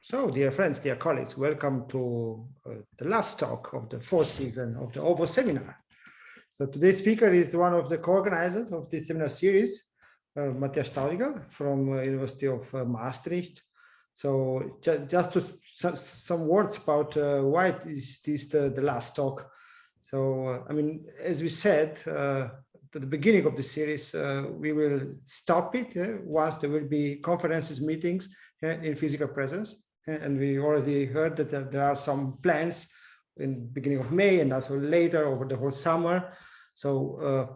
So, dear friends, dear colleagues, welcome to the last talk of the fourth season of the OWOS seminar. So today's speaker is one of the co-organizers of this seminar series, Mathias Staudigl from University of Maastricht. So just some words about why is this the last talk. So, I mean, as we said at the beginning of the series, we will stop it once there will be conferences, meetings in physical presence. And we already heard that there are some plans in the beginning of May and also later over the whole summer. So,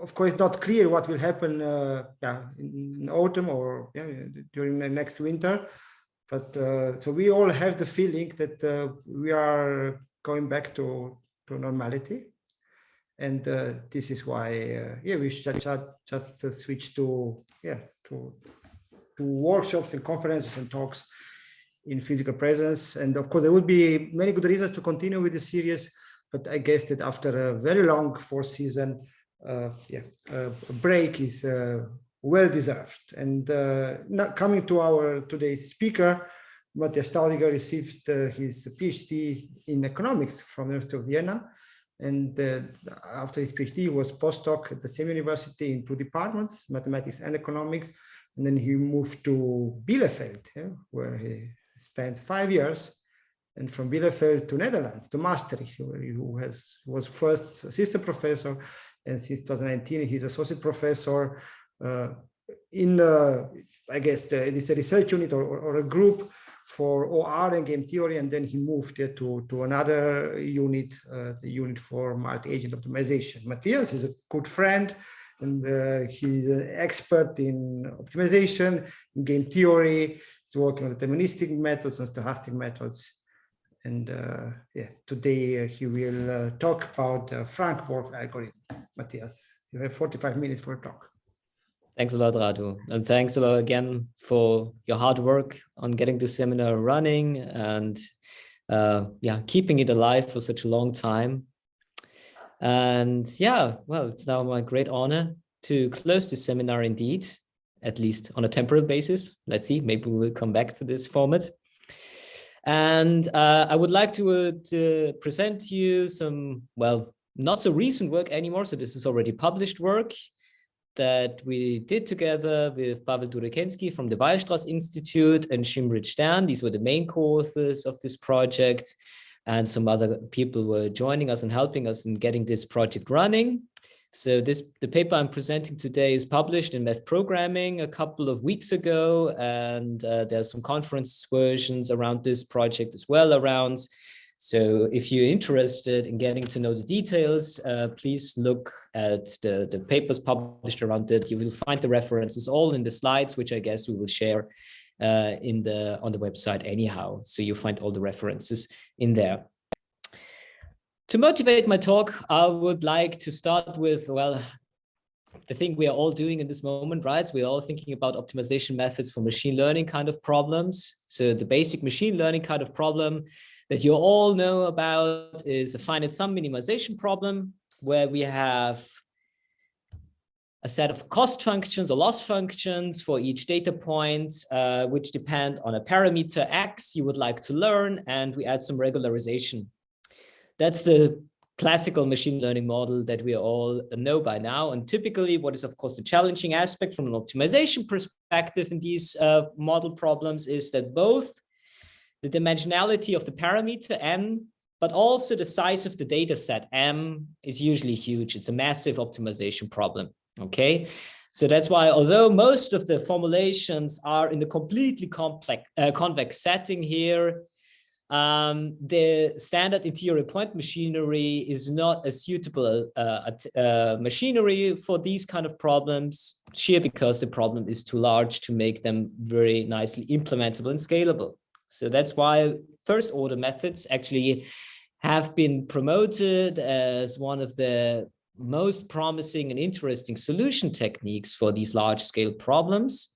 of course, not clear what will happen in autumn or during the next winter. But so we all have the feeling that we are going back to normality. And this is why, we should just switch to workshops and conferences and talks in physical presence. And of course, there will be many good reasons to continue with the series, but I guess that after a very long fourth season, a break is well deserved. And now coming to our today's speaker, Mathias Staudigl received his PhD in economics from the University of Vienna. And after his PhD, he was postdoc at the same university in two departments, mathematics and economics. And then he moved to Bielefeld, where he spent 5 years, and from Bielefeld to Netherlands, to Maastricht, where he was first assistant professor, and since 2019 he's associate professor in I guess it's a research unit or a group for OR and game theory, and then he moved to another unit, the unit for multi-agent optimization. Matthias is a good friend, and he's an expert in optimization, in game theory. He's working on deterministic methods and stochastic methods. And today he will talk about the Frank-Wolfe algorithm. Matthias, you have 45 minutes for a talk. Thanks a lot, Radu. And thanks a lot again for your hard work on getting the seminar running and keeping it alive for such a long time. And well, it's now my great honor to close this seminar indeed, at least on a temporary basis. Let's see, maybe we will come back to this format. And I would like to present to you some, well, not so recent work anymore. So this is already published work that we did together with Pavel Durekensky from the Weierstrass Institute and Shimrit Stern. These were the main co-authors of this project. And some other people were joining us and helping us in getting this project running. So the paper I'm presenting today is published in Math Programming a couple of weeks ago, and there's some conference versions around this project as well around. So if you're interested in getting to know the details, please look at the papers published around it. You will find the references all in the slides, which I guess we will share on the website anyhow. So you'll find all the references in there. To motivate my talk, I would like to start with, well, the thing we are all doing in this moment, right? We're all thinking about optimization methods for machine learning kind of problems. So the basic machine learning kind of problem that you all know about is a finite sum minimization problem, where we have a set of cost functions or loss functions for each data point, which depend on a parameter X you would like to learn, and we add some regularization. That's the classical machine learning model that we all know by now. And typically what is, of course, the challenging aspect from an optimization perspective in these model problems is that both the dimensionality of the parameter M, but also the size of the data set M is usually huge. It's a massive optimization problem. Okay, so that's why, although most of the formulations are in the completely convex setting here, the standard interior point machinery is not a suitable machinery for these kind of problems, sheer because the problem is too large to make them very nicely implementable and scalable. So that's why first order methods actually have been promoted as one of the most promising and interesting solution techniques for these large scale problems.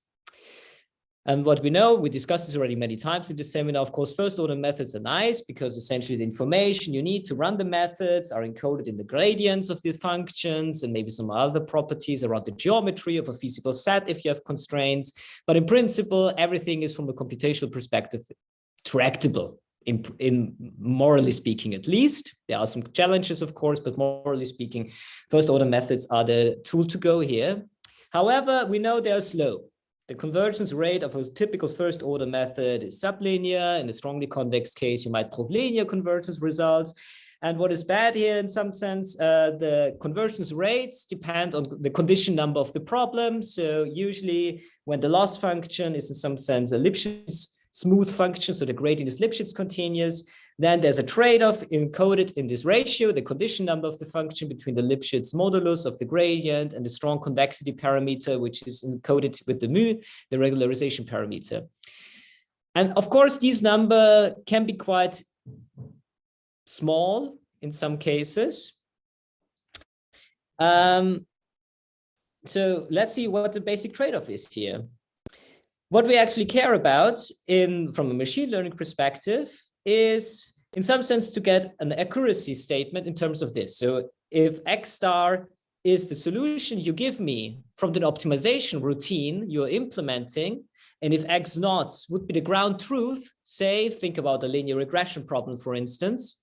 And what we know, we discussed this already many times in this seminar, of course, first order methods are nice because essentially the information you need to run the methods are encoded in the gradients of the functions and maybe some other properties around the geometry of a feasible set if you have constraints. But in principle, everything is from a computational perspective tractable in morally speaking, at least. There are some challenges, of course, but morally speaking, first order methods are the tool to go here. However, we know they are slow. The convergence rate of a typical first order method is sublinear. In a strongly convex case, you might prove linear convergence results. And what is bad here in some sense, the convergence rates depend on the condition number of the problem. So usually when the loss function is in some sense a Lipschitz smooth function, so the gradient is Lipschitz continuous, then there's a trade-off encoded in this ratio, the condition number of the function between the Lipschitz modulus of the gradient and the strong convexity parameter, which is encoded with the mu, the regularization parameter. And of course, these numbers can be quite small in some cases. So let's see what the basic trade-off is here. What we actually care about from a machine learning perspective is in some sense to get an accuracy statement in terms of this. So if X star is the solution you give me from the optimization routine you're implementing, and if X naught would be the ground truth, say, think about a linear regression problem, for instance,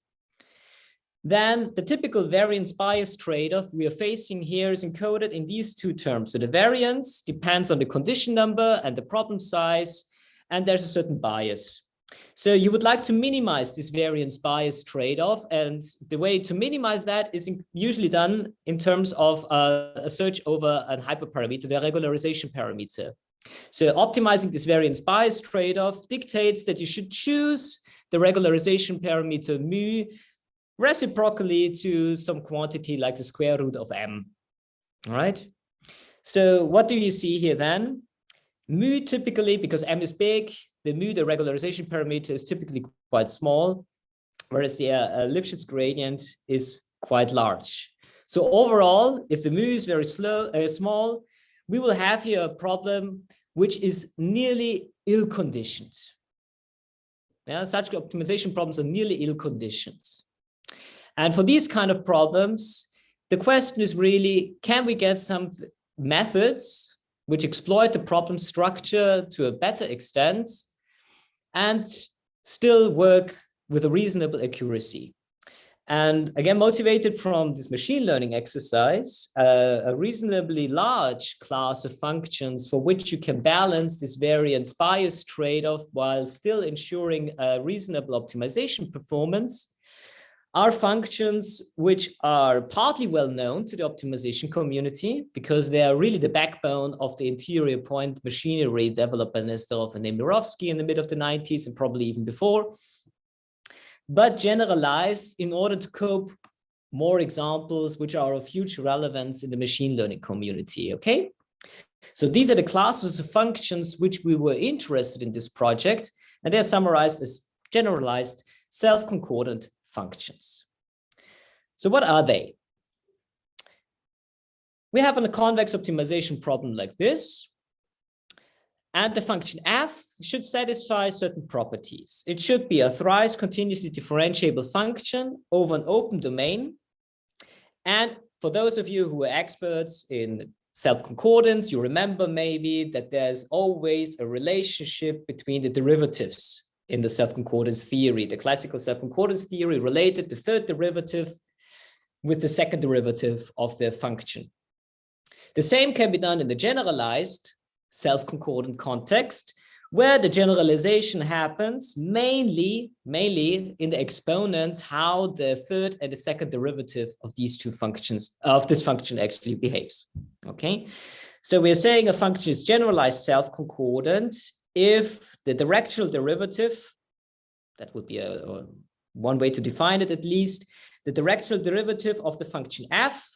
then the typical variance bias trade-off we are facing here is encoded in these two terms. So the variance depends on the condition number and the problem size, and there's a certain bias. So you would like to minimize this variance bias trade-off, and the way to minimize that is usually done in terms of a search over a hyperparameter, the regularization parameter. So optimizing this variance bias trade-off dictates that you should choose the regularization parameter mu reciprocally to some quantity like the square root of m. All right. So what do you see here then? Mu typically, because m is big, the mu, the regularization parameter, is typically quite small, whereas the Lipschitz gradient is quite large. So overall, if the mu is very small, we will have here a problem which is nearly ill-conditioned. Yeah, such optimization problems are nearly ill-conditioned. And for these kind of problems, the question is really, can we get some methods which exploit the problem structure to a better extent and still work with a reasonable accuracy? And again, motivated from this machine learning exercise, a reasonably large class of functions for which you can balance this variance bias trade-off while still ensuring a reasonable optimization performance are functions which are partly well known to the optimization community because they are really the backbone of the interior point machinery developed by Nesterov and Nemirovsky in the mid of the 90s and probably even before, but generalized in order to cope more examples which are of huge relevance in the machine learning community, okay? So these are the classes of functions which we were interested in this project, and they're summarized as generalized self-concordant functions. So what are they? We have a convex optimization problem like this, and the function f should satisfy certain properties. It should be a thrice continuously differentiable function over an open domain. And for those of you who are experts in self-concordance, you remember maybe that there's always a relationship between the derivatives in the self-concordance theory. The classical self-concordance theory related the third derivative with the second derivative of the function. The same can be done in the generalized self-concordant context, where the generalization happens mainly in the exponents, how the third and the second derivative of these two functions, of this function actually behaves. Okay, so we're saying a function is generalized self-concordant if the directional derivative, that would be one way to define it at least, the directional derivative of the function f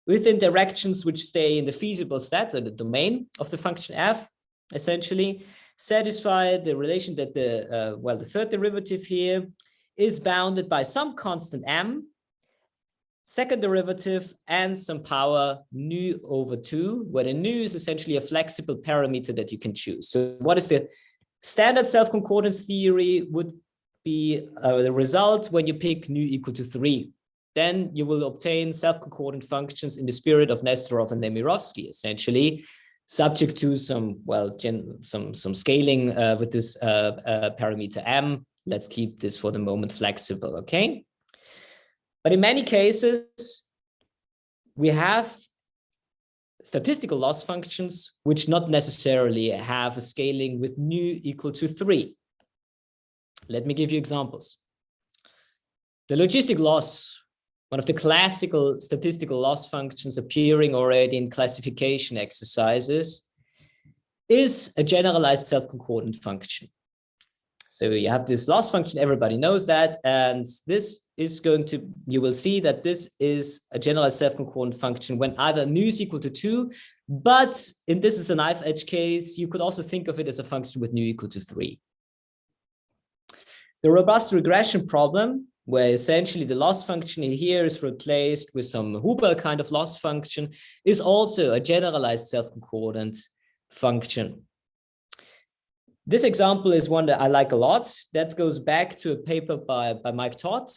within directions which stay in the feasible set or the domain of the function f, essentially satisfy the relation that the third derivative here is bounded by some constant m, second derivative, and some power nu over 2, where the nu is essentially a flexible parameter that you can choose. So what is the standard self-concordance theory would be the result when you pick nu equal to 3. Then you will obtain self-concordant functions in the spirit of Nesterov and Nemirovsky, essentially. subject to some, well, some scaling with this parameter m. Let's keep this for the moment flexible, okay? But in many cases, we have statistical loss functions which not necessarily have a scaling with nu equal to 3. Let me give you examples. The logistic loss, one of the classical statistical loss functions appearing already in classification exercises, is a generalized self-concordant function. So you have this loss function, everybody knows that, and this is going to, you will see that this is a generalized self-concordant function when either nu is equal to 2, but in this is a knife edge case, you could also think of it as a function with nu equal to 3. The robust regression problem, where essentially the loss function in here is replaced with some Huber kind of loss function, is also a generalized self-concordant function. This example is one that I like a lot. That goes back to a paper by Mike Todd,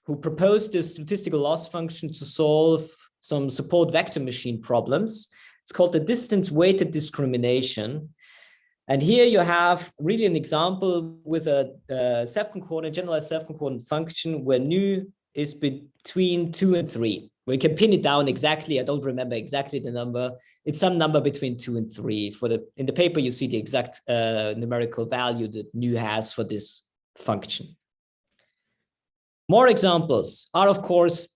who proposed this statistical loss function to solve some support vector machine problems. It's called the distance weighted discrimination. And here you have really an example with a self-concordant, generalized self-concordant function where nu is between 2 and 3. We can pin it down exactly. I don't remember exactly the number. It's some number between 2 and 3. In the paper, you see the exact numerical value that nu has for this function. More examples are, of course,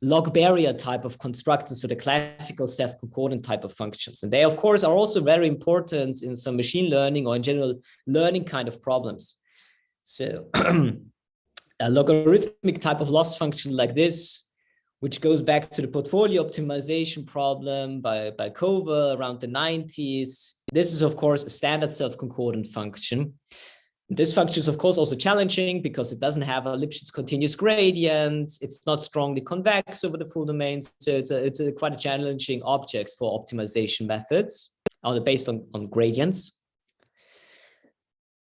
log barrier type of constructors, so the classical self-concordant type of functions. And they, of course, are also very important in some machine learning or in general learning kind of problems. So a logarithmic type of loss function like this, which goes back to the portfolio optimization problem by Kover around the 90s. This is, of course, a standard self-concordant function. This function is, of course, also challenging because it doesn't have a Lipschitz continuous gradient. It's not strongly convex over the full domain. So it's quite a challenging object for optimization methods based on gradients.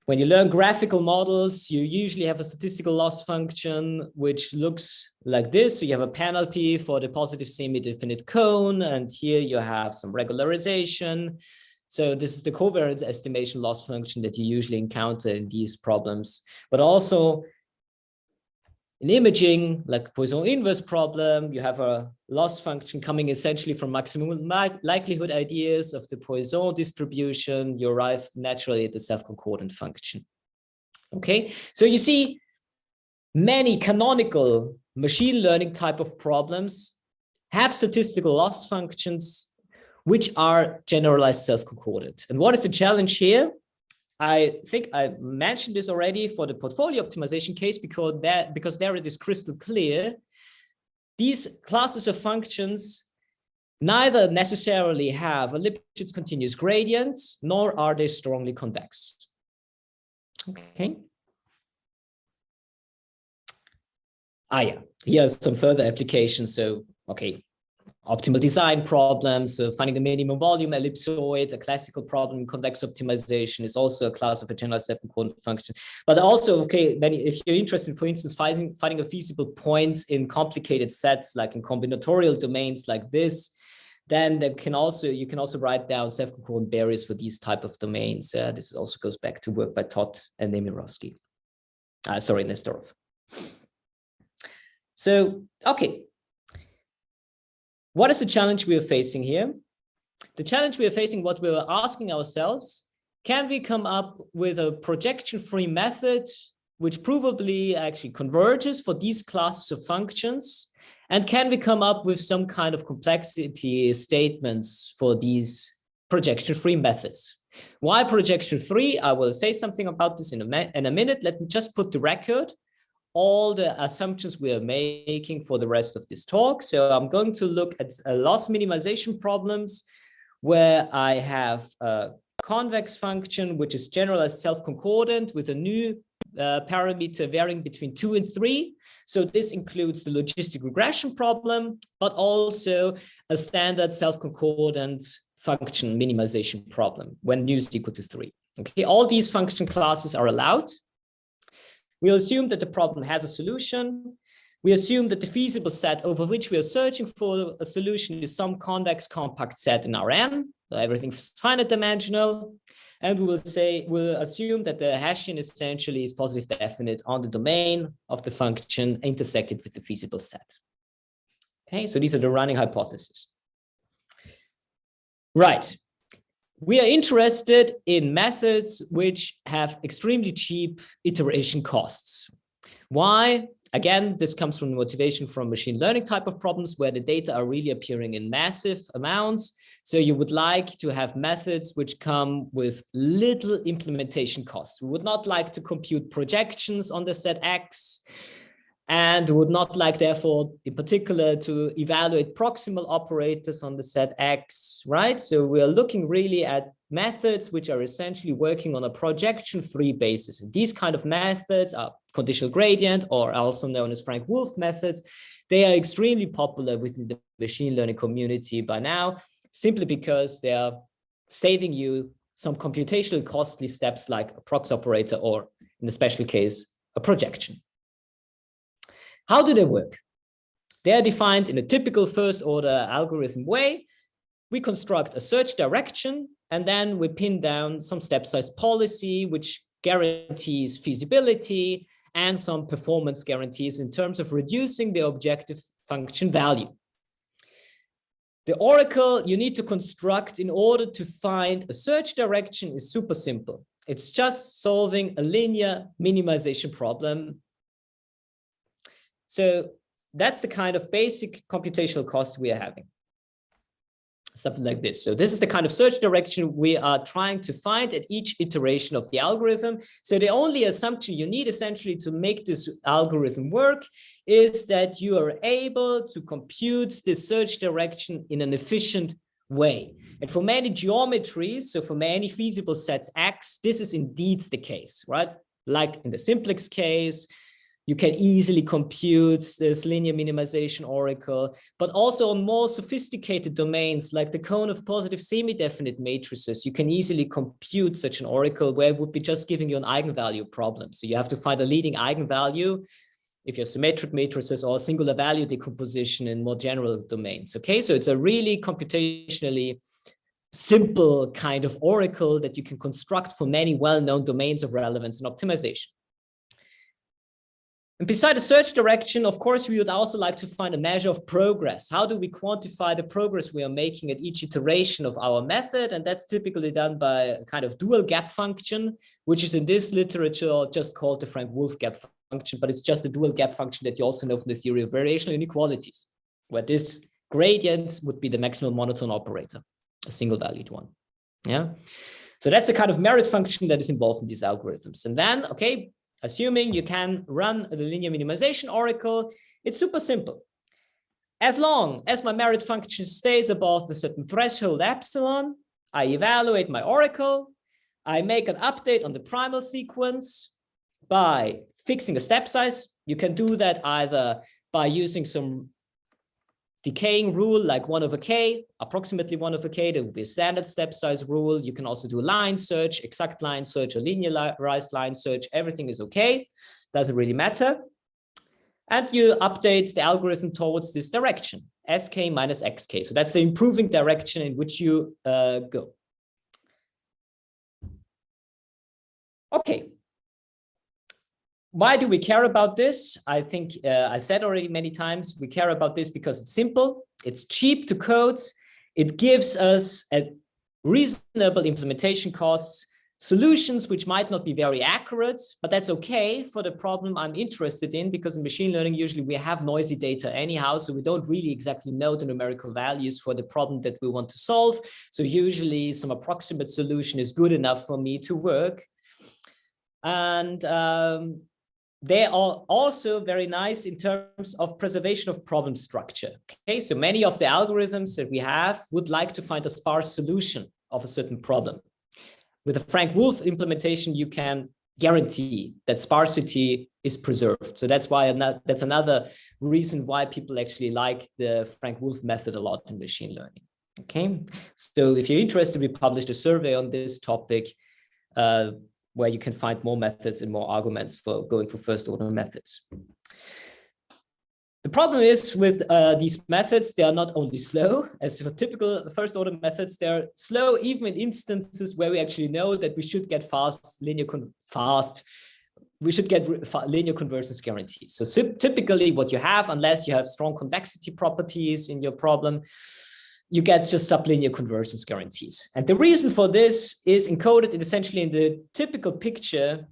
When you learn graphical models, you usually have a statistical loss function, which looks like this. So you have a penalty for the positive semi-definite cone. And here you have some regularization. So this is the covariance estimation loss function that you usually encounter in these problems. But also in imaging, like Poisson inverse problem, you have a loss function coming essentially from maximum likelihood ideas of the Poisson distribution. You arrive naturally at the self-concordant function. Okay, so you see many canonical machine learning type of problems have statistical loss functions which are generalized self-concordant. And what is the challenge here? I think I mentioned this already for the portfolio optimization case because there it is crystal clear. These classes of functions neither necessarily have a Lipschitz continuous gradient, nor are they strongly convex. Okay. Yeah, here's some further applications. So, okay. Optimal design problems, so finding the minimum volume ellipsoid, a classical problem in convex optimization is also a class of a generalized self-concordant function. But also, okay, if you're interested, for instance, finding a feasible point in complicated sets, like in combinatorial domains like this, then you can also write down self-concordant barriers for these type of domains. This also goes back to work by Todd and Nemirovsky. Nestorov. So, okay. What is the challenge we are facing here? The challenge we are facing, what we were asking ourselves, can we come up with a projection-free method which provably actually converges for these classes of functions? And can we come up with some kind of complexity statements for these projection-free methods? Why projection-free? I will say something about this in a minute. Let me just put the record all the assumptions we are making for the rest of this talk. So I'm going to look at loss minimization problems where I have a convex function, which is generalized self-concordant with a new parameter varying between 2 and 3. So this includes the logistic regression problem, but also a standard self-concordant function minimization problem when nu is equal to 3. Okay, all these function classes are allowed. We'll assume that the problem has a solution. We assume that the feasible set over which we are searching for a solution is some convex compact set in Rn. So everything's finite dimensional. And we'll assume that the Hessian essentially is positive definite on the domain of the function intersected with the feasible set. Okay, so these are the running hypotheses. Right. We are interested in methods which have extremely cheap iteration costs. Why? Again, this comes from the motivation from machine learning type of problems where the data are really appearing in massive amounts. So you would like to have methods which come with little implementation costs. We would not like to compute projections on the set X, and would not like, therefore, in particular, to evaluate proximal operators on the set X, right? So we are looking really at methods which are essentially working on a projection-free basis. And these kind of methods are conditional gradient, or also known as Frank-Wolfe methods. They are extremely popular within the machine learning community by now, simply because they are saving you some computationally costly steps like a prox operator, or in the special case, a projection. How do they work? They are defined in a typical first order algorithm way. We construct a search direction, and then we pin down some step size policy, which guarantees feasibility and some performance guarantees in terms of reducing the objective function value. The oracle you need to construct in order to find a search direction is super simple. It's just solving a linear minimization problem. So that's the kind of basic computational cost we are having. Something like this. So this is the kind of search direction we are trying to find at each iteration of the algorithm. So the only assumption you need essentially to make this algorithm work is that you are able to compute this search direction in an efficient way. And for many geometries, so for many feasible sets X, this is indeed the case, right? Like in the simplex case, you can easily compute this linear minimization oracle, but also on more sophisticated domains like the cone of positive semi-definite matrices, you can easily compute such an oracle where it would be just giving you an eigenvalue problem. So you have to find a leading eigenvalue if you have symmetric matrices or singular value decomposition in more general domains. Okay, so it's a really computationally simple kind of oracle that you can construct for many well-known domains of relevance and optimization. And beside the search direction, of course, we would also like to find a measure of progress. How do we quantify the progress we are making at each iteration of our method? And that's typically done by a kind of dual gap function, which is in this literature just called the Frank-Wolfe gap function, but it's just a dual gap function that you also know from the theory of variational inequalities, where this gradient would be the maximal monotone operator, a single valued one. Yeah. So that's the kind of merit function that is involved in these algorithms. And then, okay, assuming you can run the linear minimization oracle, it's super simple. As long as my merit function stays above the certain threshold epsilon, I evaluate my oracle, I make an update on the primal sequence by fixing a step size. You can do that either by using some decaying rule like 1/k, approximately 1/k, there will be a standard step size rule. You can also do a line search, exact line search, a linearized line search. Everything is okay, doesn't really matter. And you update the algorithm towards this direction, sk minus xk. So that's the improving direction in which you go. Okay. Why do we care about this? I think I said already many times, we care about this because it's simple, it's cheap to code, it gives us at reasonable implementation costs, solutions which might not be very accurate, but that's okay for the problem I'm interested in, because in machine learning, usually we have noisy data anyhow, so we don't really exactly know the numerical values for the problem that we want to solve. So usually some approximate solution is good enough for me to work. And they are also very nice in terms of preservation of problem structure. Okay, so many of the algorithms that we have would like to find a sparse solution of a certain problem. With a Frank-Wolfe implementation, you can guarantee that sparsity is preserved. So that's why that's another reason why people actually like the Frank-Wolfe method a lot in machine learning. Okay, so if you're interested, we published a survey on this topic where you can find more methods and more arguments for going for first order methods. The problem is with these methods, they are not only slow, as for typical first order methods, they're slow even in instances where we actually know that we should get linear convergence guarantees. So typically what you have, unless you have strong convexity properties in your problem, you get just sublinear convergence guarantees. And the reason for this is encoded essentially in the typical picture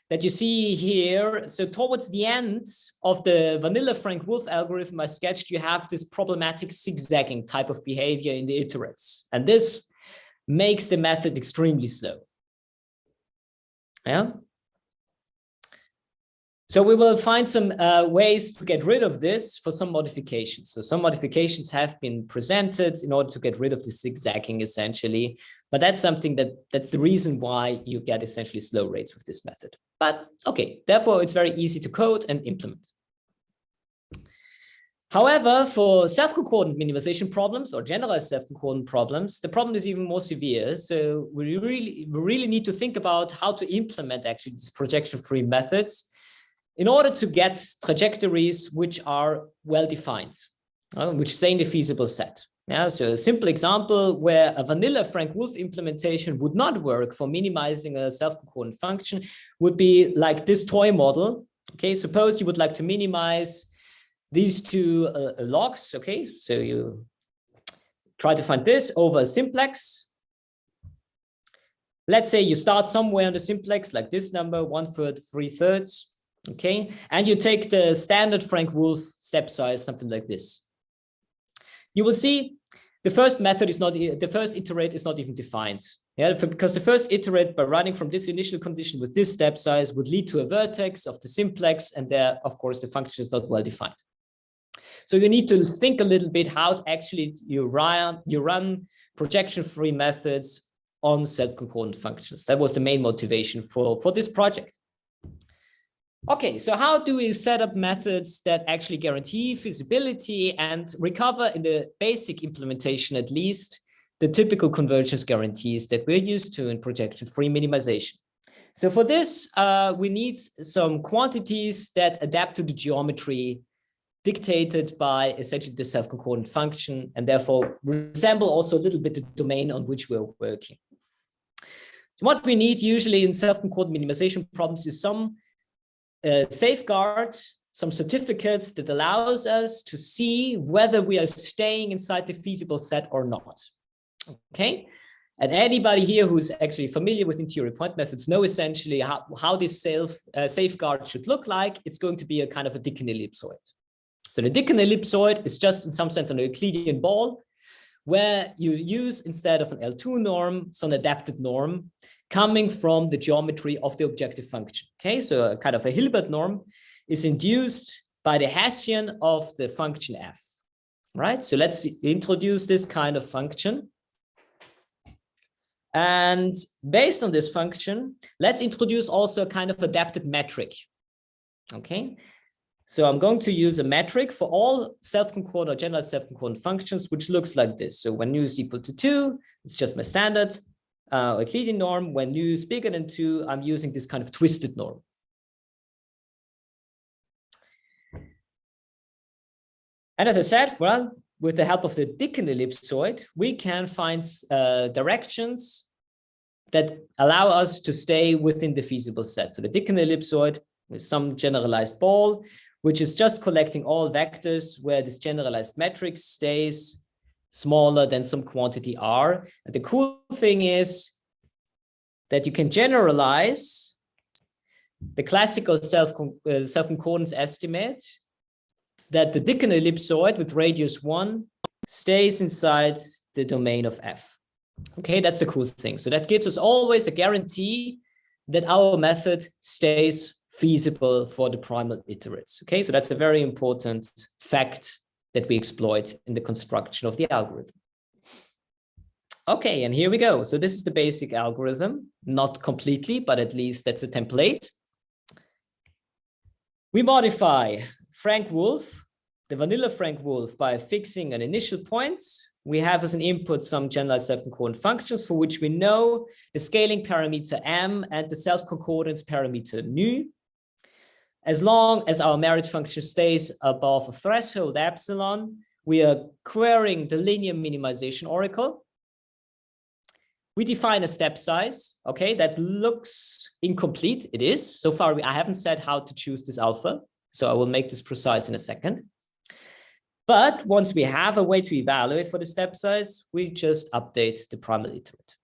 that you see here. So towards the end of the vanilla Frank-Wolfe algorithm I sketched, you have this problematic zigzagging type of behavior in the iterates. And this makes the method extremely slow. Yeah. So we will find some ways to get rid of this for some modifications. So some modifications have been presented in order to get rid of the zigzagging essentially. But that's something that's the reason why you get essentially slow rates with this method. But okay, therefore it's very easy to code and implement. However, for self-concordant minimization problems or generalized self-concordant problems, the problem is even more severe. So we really need to think about how to implement actually these projection-free methods in order to get trajectories which are well-defined, which stay in the feasible set. Yeah, so a simple example where a vanilla Frank-Wolfe implementation would not work for minimizing a self-concordant function would be like this toy model. Okay, suppose you would like to minimize these two logs. Okay, so you try to find this over a simplex. Let's say you start somewhere on the simplex, like this number, 1/3, 3/3. Okay, and you take the standard Frank-Wolfe step size, something like this. You will see the first method is not, the first iterate is not even defined. Yeah, because the first iterate by running from this initial condition with this step size would lead to a vertex of the simplex, and there, of course, the function is not well defined. So you need to think a little bit how actually you run projection-free methods on self-concordant functions. That was the main motivation for this project. Okay, so how do we set up methods that actually guarantee feasibility and recover in the basic implementation, at least, the typical convergence guarantees that we're used to in projection-free minimization? So for this, we need some quantities that adapt to the geometry dictated by essentially the self-concordant function, and therefore resemble also a little bit the domain on which we're working. So what we need usually in self-concordant minimization problems is some safeguard, some certificates that allows us to see whether we are staying inside the feasible set or not. Okay, and anybody here who's actually familiar with interior point methods know essentially how this safeguard should look like. It's going to be a kind of a Dickin ellipsoid. So the Dickin ellipsoid is just in some sense an Euclidean ball where you use, instead of an L2 norm, some adapted norm coming from the geometry of the objective function. Okay, so a kind of a Hilbert norm is induced by the Hessian of the function f. Right, so let's introduce this kind of function. And based on this function, let's introduce also a kind of adapted metric. Okay, so I'm going to use a metric for all self-concordant or generalized self-concordant functions, which looks like this. So when nu is equal to 2, it's just my standard Euclidean norm. When nu is bigger than 2, I'm using this kind of twisted norm. And as I said, well, with the help of the Dickin ellipsoid, we can find directions that allow us to stay within the feasible set. So the Dickin ellipsoid with some generalized ball, which is just collecting all vectors where this generalized matrix stays smaller than some quantity r. And the cool thing is that you can generalize the classical self-concordance estimate that the Dickin ellipsoid with radius 1 stays inside the domain of f. Okay, that's the cool thing. So that gives us always a guarantee that our method stays feasible for the primal iterates. Okay, so that's a very important fact that we exploit in the construction of the algorithm. Okay, and here we go. So this is the basic algorithm, not completely, but at least that's a template. We modify Frank-Wolfe, the vanilla Frank-Wolfe, by fixing an initial point. We have as an input some generalized self-concordant functions for which we know the scaling parameter m and the self-concordance parameter nu. as long as our merit function stays above a threshold epsilon, we are querying the linear minimization oracle. We define a step size, okay, that looks incomplete. It is. So far, I haven't said how to choose this alpha, so I will make this precise in a second. But once we have a way to evaluate for the step size, we just update the primal iterate.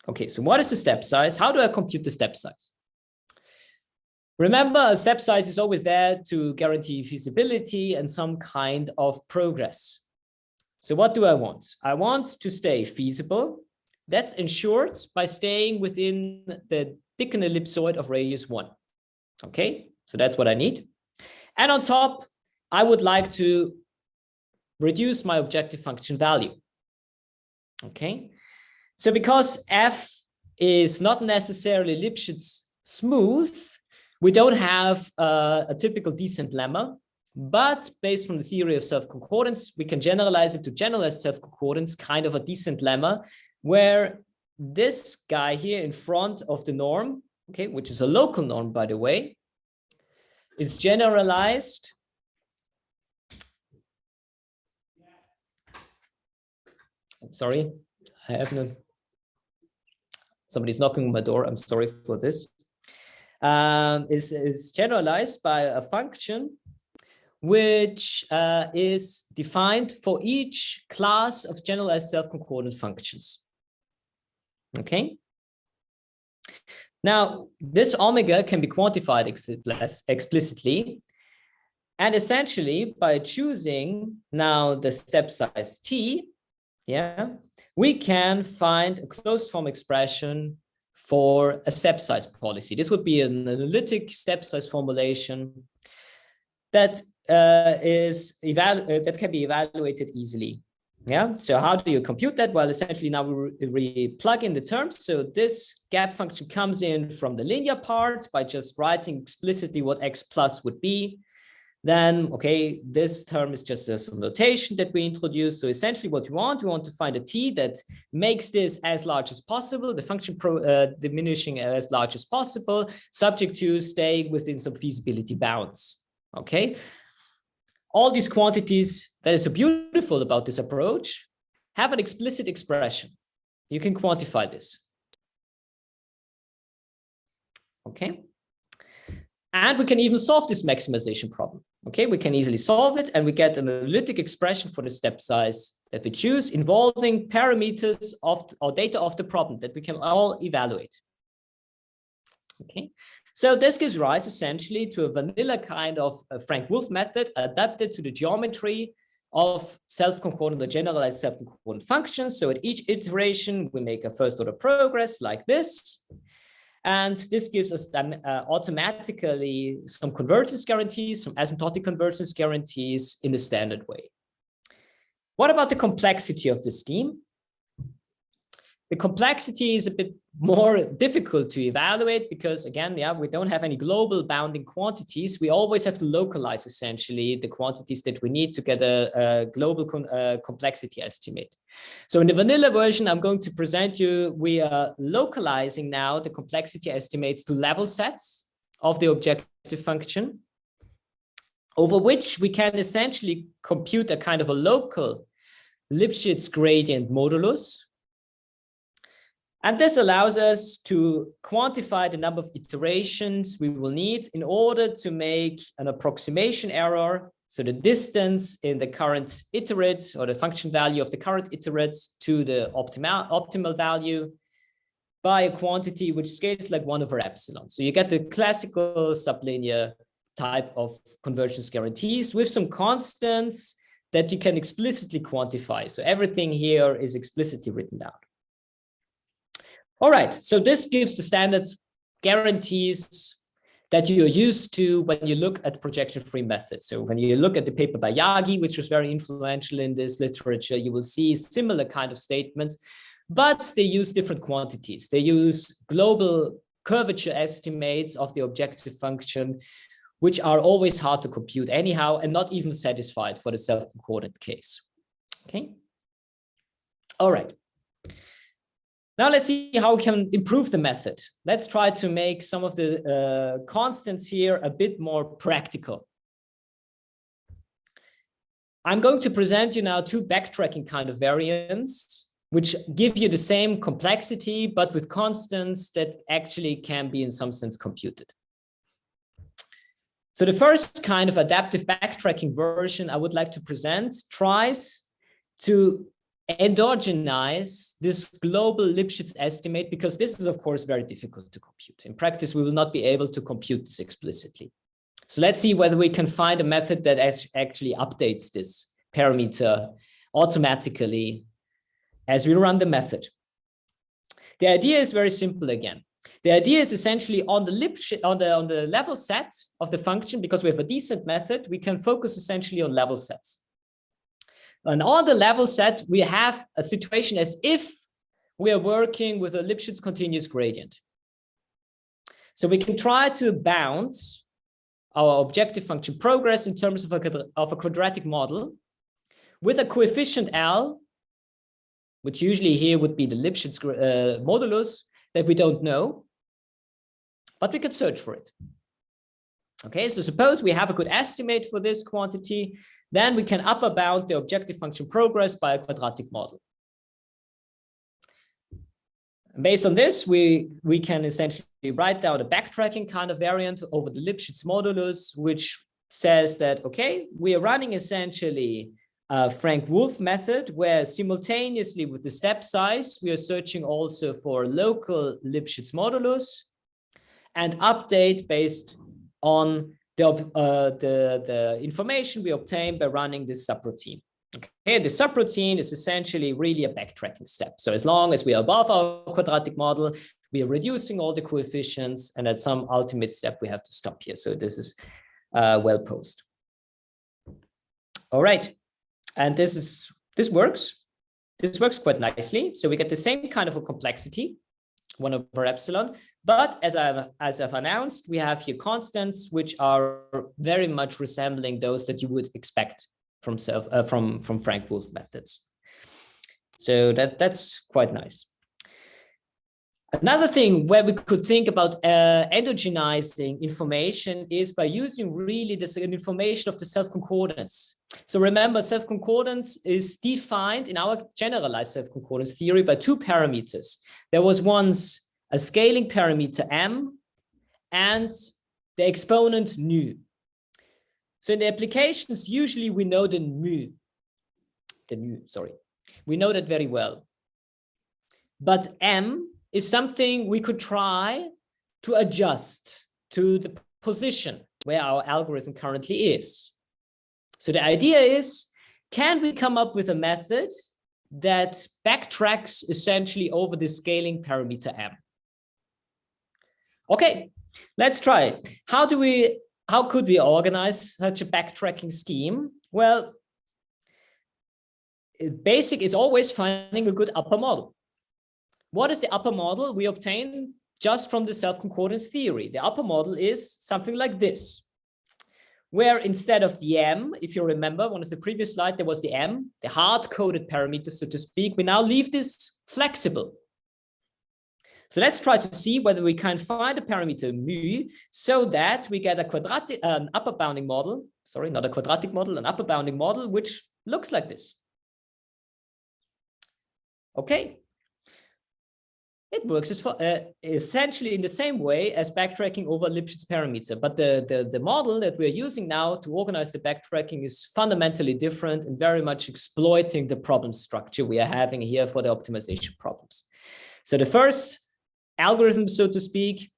Okay, so what is the step size? How do I compute the step size? Remember, a step size is always there to guarantee feasibility and some kind of progress. So what do I want? I want to stay feasible. That's ensured by staying within the Dickon ellipsoid of radius 1. Okay, so that's what I need. And on top, I would like to reduce my objective function value. Okay, so because f is not necessarily Lipschitz smooth, we don't have a typical descent lemma, but based from the theory of self-concordance, we can generalize it to generalized self-concordance, kind of a descent lemma, where this guy here in front of the norm, okay, which is a local norm, by the way, is generalized I'm sorry, I have no, somebody's knocking on my door. I'm sorry for this. Is generalized by a function which is defined for each class of generalized self-concordant functions. Okay. Now, this omega can be quantified explicitly. And essentially, by choosing now the step size t, yeah, we can find a closed form expression for a step size policy. This would be an analytic step size formulation that that can be evaluated easily. Yeah. So how do you compute that? Well, essentially now we plug in the terms. So this gap function comes in from the linear part by just writing explicitly what x plus would be. Then, okay, this term is just some notation that we introduce. So essentially what we want to find a t that makes this as large as possible, the function diminishing as large as possible, subject to staying within some feasibility bounds. Okay. All these quantities that is so beautiful about this approach have an explicit expression. You can quantify this. Okay. And we can even solve this maximization problem. Okay, we can easily solve it and we get an analytic expression for the step size that we choose involving parameters of or data of the problem that we can all evaluate. Okay, so this gives rise essentially to a vanilla kind of Frank-Wolfe method adapted to the geometry of self-concordant or generalized self-concordant functions. So at each iteration, we make a first order progress like this. And this gives us automatically some convergence guarantees, some asymptotic convergence guarantees in the standard way. What about the complexity of the scheme? The complexity is a bit more difficult to evaluate because, again, yeah, we don't have any global bounding quantities. We always have to localize essentially the quantities that we need to get a global complexity estimate. So in the vanilla version, I'm going to present you, we are localizing now the complexity estimates to level sets of the objective function, over which we can essentially compute a kind of a local Lipschitz gradient modulus. And this allows us to quantify the number of iterations we will need in order to make an approximation error. So the distance in the current iterate or the function value of the current iterates to the optimal value by a quantity which scales like 1/epsilon. So you get the classical sublinear type of convergence guarantees with some constants that you can explicitly quantify. So everything here is explicitly written down. All right, so this gives the standard guarantees that you're used to when you look at projection-free methods. So when you look at the paper by Yagi, which was very influential in this literature, you will see similar kind of statements, but they use different quantities. They use global curvature estimates of the objective function, which are always hard to compute anyhow and not even satisfied for the self-concordant case. Okay. All right. Now let's see how we can improve the method. Let's try to make some of the constants here a bit more practical. I'm going to present you now two backtracking kind of variants, which give you the same complexity, but with constants that actually can be in some sense computed. So the first kind of adaptive backtracking version I would like to present tries to endogenize this global Lipschitz estimate, because this is, of course, very difficult to compute. In practice, we will not be able to compute this explicitly. So let's see whether we can find a method that actually updates this parameter automatically as we run the method. The idea is very simple again. The idea is essentially on the Lipschitz, on the level set of the function, because we have a descent method, we can focus essentially on level sets. And on the level set, we have a situation as if we are working with a Lipschitz continuous gradient. So we can try to bound our objective function progress in terms of a quadratic model with a coefficient L, which usually here would be the Lipschitz modulus that we don't know, but we could search for it. Okay, so suppose we have a good estimate for this quantity, then we can upper bound the objective function progress by a quadratic model. Based on this, we can essentially write down a backtracking kind of variant over the Lipschitz modulus, which says that, okay, we are running essentially a Frank-Wolfe method where simultaneously with the step size, we are searching also for local Lipschitz modulus and update based on the information we obtain by running this subroutine. Okay, the subroutine is essentially really a backtracking step. So as long as we are above our quadratic model, we are reducing all the coefficients, and at some ultimate step, we have to stop here. So this is well posed. All right, and this works. This works quite nicely. So we get the same kind of a complexity, 1 over epsilon. But as I've announced, we have here constants which are very much resembling those that you would expect from Frank-Wolfe methods. So that's quite nice. Another thing where we could think about endogenizing information is by using really this information of the self-concordance. So remember, self-concordance is defined in our generalized self-concordance theory by two parameters. There was once a scaling parameter m and the exponent nu. So in the applications, usually we know the nu, we know that very well. But m is something we could try to adjust to the position where our algorithm currently is. So the idea is, can we come up with a method that backtracks essentially over the scaling parameter m? Okay, let's try it. How could we organize such a backtracking scheme? Well, basic is always finding a good upper model. What is the upper model we obtain just from the self-concordance theory? The upper model is something like this, where instead of the m, if you remember one of the previous slides, there was the m, the hard-coded parameter, so to speak. We now leave this flexible. So let's try to see whether we can find a parameter mu so that we get an upper bounding model, sorry, not a quadratic model, an upper bounding model, which looks like this. Okay. It works essentially in the same way as backtracking over Lipschitz parameter, but the model that we're using now to organize the backtracking is fundamentally different and very much exploiting the problem structure we are having here for the optimization problems. So the first algorithm, so to speak,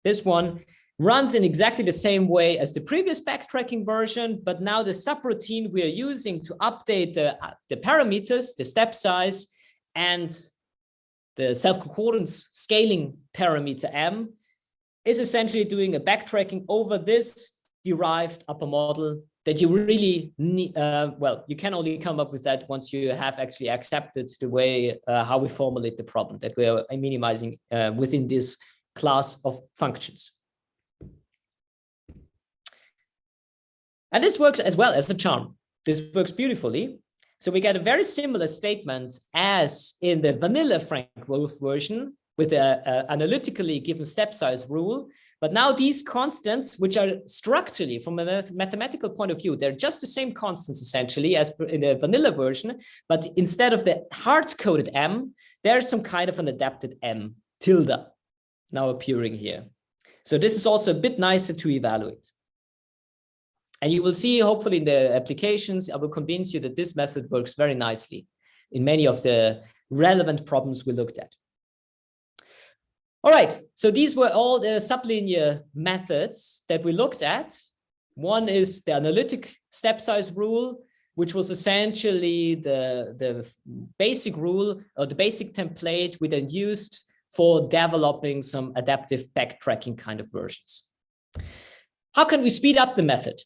this one runs in exactly the same way as the previous backtracking version, but now the subroutine we are using to update the parameters, the step size, and the self-concordance scaling parameter m is essentially doing a backtracking over this derived upper model that you really need. Well, you can only come up with that once you have actually accepted the way how we formulate the problem that we are minimizing within this class of functions. And this works as well as a charm. This works beautifully. So we get a very similar statement as in the vanilla Frank-Wolfe version with a analytically given step size rule. But now these constants, which are structurally from a mathematical point of view, they're just the same constants essentially as in the vanilla version. But instead of the hard-coded M, there's some kind of an adapted M tilde now appearing here. So this is also a bit nicer to evaluate. And you will see, hopefully in the applications, I will convince you that this method works very nicely in many of the relevant problems we looked at. All right, so these were all the sublinear methods that we looked at. One is the analytic step size rule, which was essentially the basic rule or the basic template we then used for developing some adaptive backtracking kind of versions. How can we speed up the method?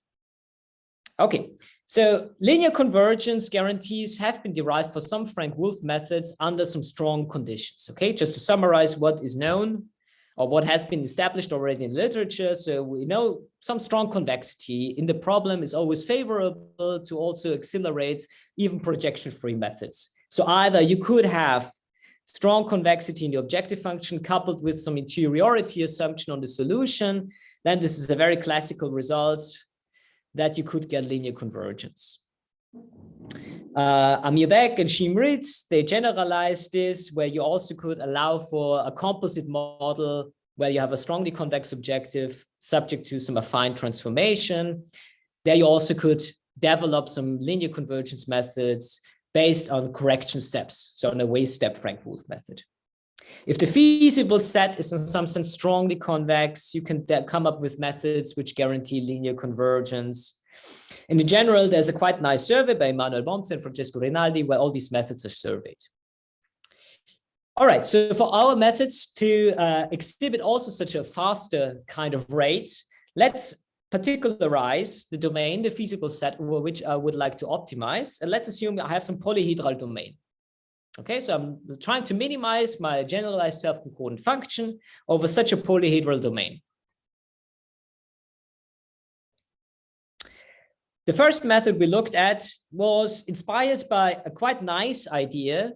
Okay, so linear convergence guarantees have been derived for some Frank-Wolfe methods under some strong conditions. Okay, just to summarize what is known or what has been established already in literature. So we know some strong convexity in the problem is always favorable to also accelerate even projection-free methods. So either you could have strong convexity in the objective function coupled with some interiority assumption on the solution, then this is a very classical result that you could get linear convergence. Amir-Beck and Shimrit, they generalized this where you also could allow for a composite model where you have a strongly convex objective subject to some affine transformation. There you also could develop some linear convergence methods based on correction steps, so on a waste step Frank-Wolfe method. If the feasible set is in some sense strongly convex, you can come up with methods which guarantee linear convergence. And in general, there's a quite nice survey by Emanuel Bonze and Francesco Rinaldi where all these methods are surveyed. All right, so for our methods to exhibit also such a faster kind of rate, let's particularize the domain, the feasible set over which I would like to optimize. And let's assume I have some polyhedral domain. Okay, so I'm trying to minimize my generalized self-concordant function over such a polyhedral domain. The first method we looked at was inspired by a quite nice idea,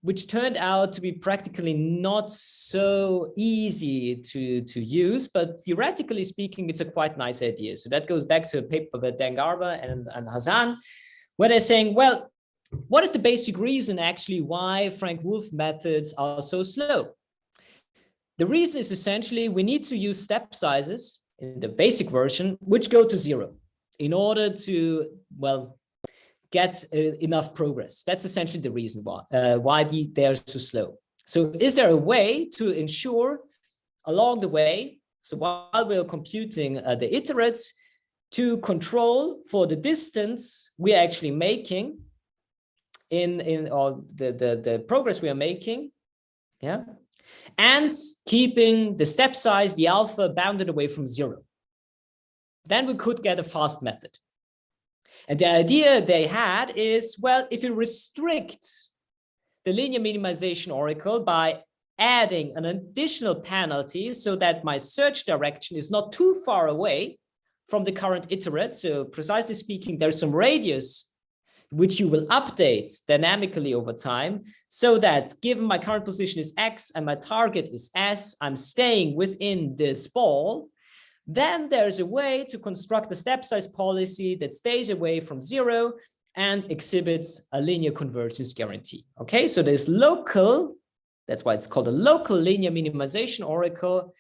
which turned out to be practically not so easy to use, but theoretically speaking, it's a quite nice idea. So that goes back to a paper by Dan Garber and Hassan, where they're saying, well, what is the basic reason actually why Frank-Wolfe methods are so slow? The reason is essentially we need to use step sizes in the basic version, which go to 0 in order to, well, get enough progress. That's essentially the reason why they're so slow. So is there a way to ensure along the way, so while we're computing the iterates, to control for the distance we're actually making in the progress we are making, yeah, and keeping the step size, the alpha, bounded away from 0. Then we could get a fast method. And the idea they had is, well, if you restrict the linear minimization oracle by adding an additional penalty so that my search direction is not too far away from the current iterate, so precisely speaking, there's some radius which you will update dynamically over time, so that given my current position is X and my target is S, I'm staying within this ball, then there's a way to construct a step size policy that stays away from 0 and exhibits a linear convergence guarantee. Okay, so there's local, that's why it's called a local linear minimization oracle,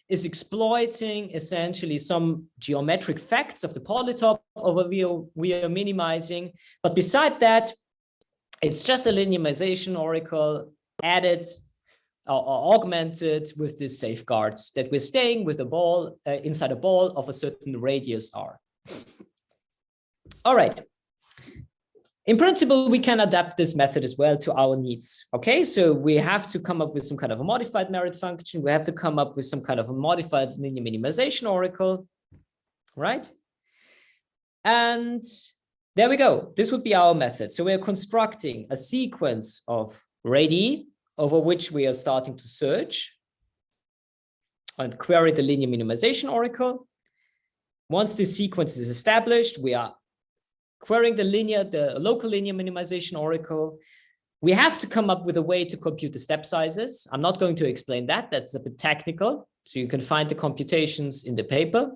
is exploiting essentially some geometric facts of the polytope over we are minimizing. But beside that, it's just a linearization oracle added or augmented with these safeguards that we're staying with a ball inside a ball of a certain radius R. All right. In principle, we can adapt this method as well to our needs. Okay, so we have to come up with some kind of a modified merit function. We have to come up with some kind of a modified linear minimization oracle, right? And there we go. This would be our method. So we're constructing a sequence of radii over which we are starting to search and query the linear minimization oracle. Once this sequence is established, we are querying the local linear minimization oracle, we have to come up with a way to compute the step sizes. I'm not going to explain that. That's a bit technical. So you can find the computations in the paper.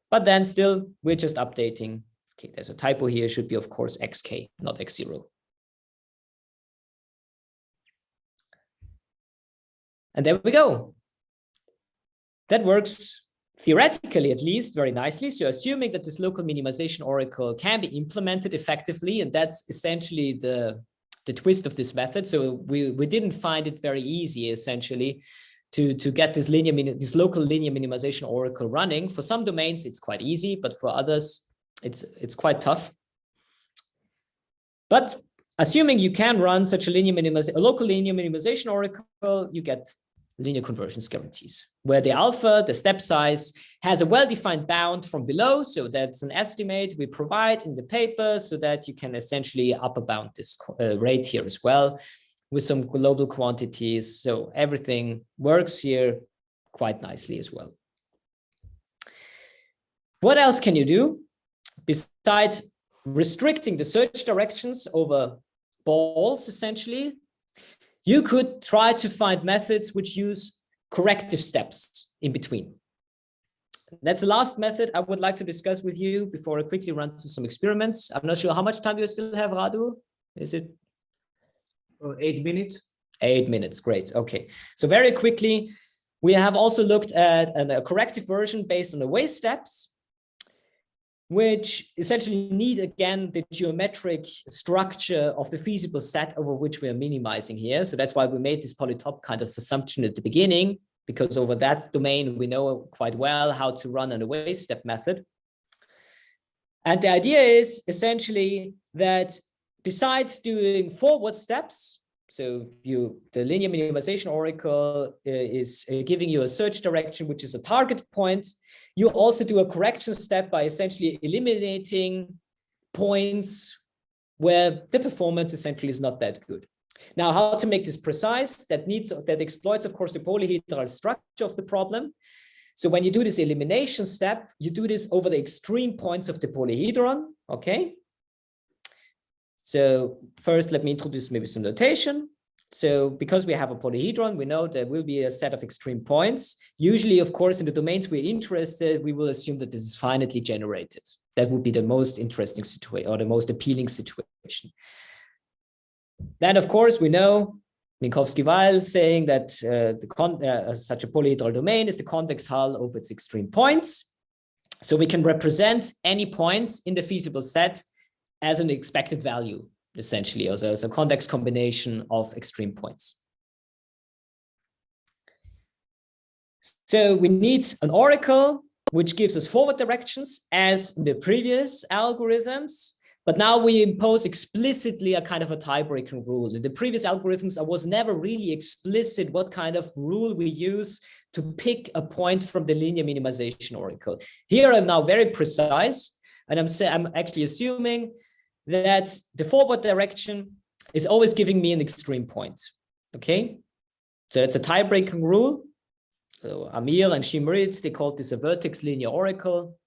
But then still, we're just updating. Okay, there's a typo here. It should be, of course, xk, not x0. And there we go. That works theoretically, at least, very nicely. So assuming that this local minimization oracle can be implemented effectively, and that's essentially the twist of this method. So we didn't find it very easy, essentially, to get this local linear minimization oracle running. For some domains, it's quite easy, but for others, it's quite tough. But assuming you can run such a local linear minimization oracle, you get linear convergence guarantees, where the alpha, the step size, has a well-defined bound from below. So that's an estimate we provide in the paper so that you can essentially upper bound this rate here as well with some global quantities. So everything works here quite nicely as well. What else can you do besides restricting the search directions over balls, essentially? You could try to find methods which use corrective steps in between. That's the last method I would like to discuss with you before I quickly run to some experiments. I'm not sure how much time you still have, Radu. Is it 8 minutes? 8 minutes, great. Okay, so very quickly, we have also looked at a corrective version based on the way steps, which essentially need, again, the geometric structure of the feasible set over which we are minimizing here. So that's why we made this polytop kind of assumption at the beginning, because over that domain, we know quite well how to run an away step method. And the idea is essentially that besides doing forward steps, so the linear minimization oracle is giving you a search direction, which is a target point. You also do a correction step by essentially eliminating points where the performance essentially is not that good. Now, how to make this precise? That exploits, of course, the polyhedral structure of the problem. So when you do this elimination step, you do this over the extreme points of the polyhedron, okay? So first, let me introduce maybe some notation. So because we have a polyhedron, we know there will be a set of extreme points. Usually, of course, in the domains we're interested, we will assume that this is finitely generated. That would be the most interesting situation or the most appealing situation. Then, of course, we know Minkowski-Weil saying that such a polyhedral domain is the convex hull over its extreme points. So we can represent any point in the feasible set as an expected value, essentially, as a convex combination of extreme points. So we need an oracle which gives us forward directions as in the previous algorithms, but now we impose explicitly a kind of a tie-breaking rule. In the previous algorithms, I was never really explicit what kind of rule we use to pick a point from the linear minimization oracle. Here I'm now very precise, and I'm actually assuming that the forward direction is always giving me an extreme point, okay? So that's a tie-breaking rule. So Amir and Shimrit, they called this a vertex linear oracle.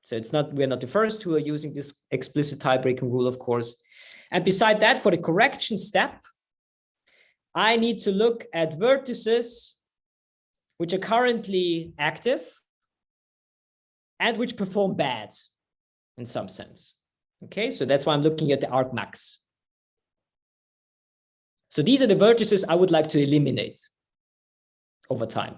So we're not the first who are using this explicit tie-breaking rule, of course. And beside that, for the correction step, I need to look at vertices which are currently active and which perform bad in some sense. Okay, so that's why I'm looking at the argmax. So these are the vertices I would like to eliminate over time.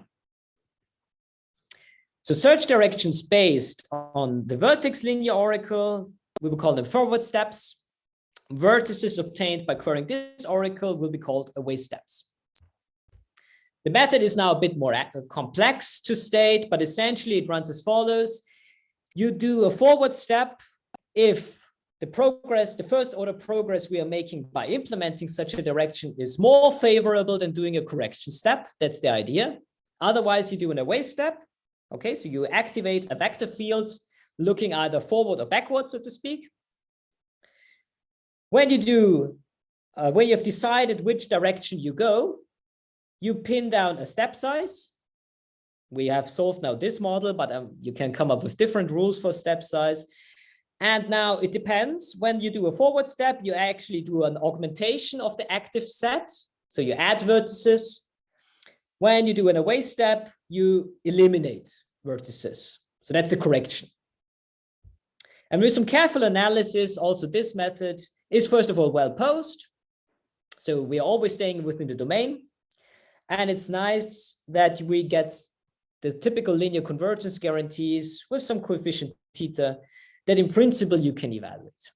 So search directions based on the vertex linear oracle, we will call them forward steps. Vertices obtained by querying this oracle will be called away steps. The method is now a bit more complex to state, but essentially it runs as follows. You do a forward step if the first order progress we are making by implementing such a direction is more favorable than doing a correction step. That's the idea. Otherwise, you do an away step. Okay, so you activate a vector field looking either forward or backward, so to speak. When you have decided which direction you go, you pin down a step size. We have solved now this model, but you can come up with different rules for step size. And now it depends. When you do a forward step, you actually do an augmentation of the active set. So you add vertices. When you do an away step, you eliminate vertices. So that's a correction. And with some careful analysis, also this method is first of all well posed. So we're always staying within the domain. And it's nice that we get the typical linear convergence guarantees with some coefficient theta that in principle you can evaluate.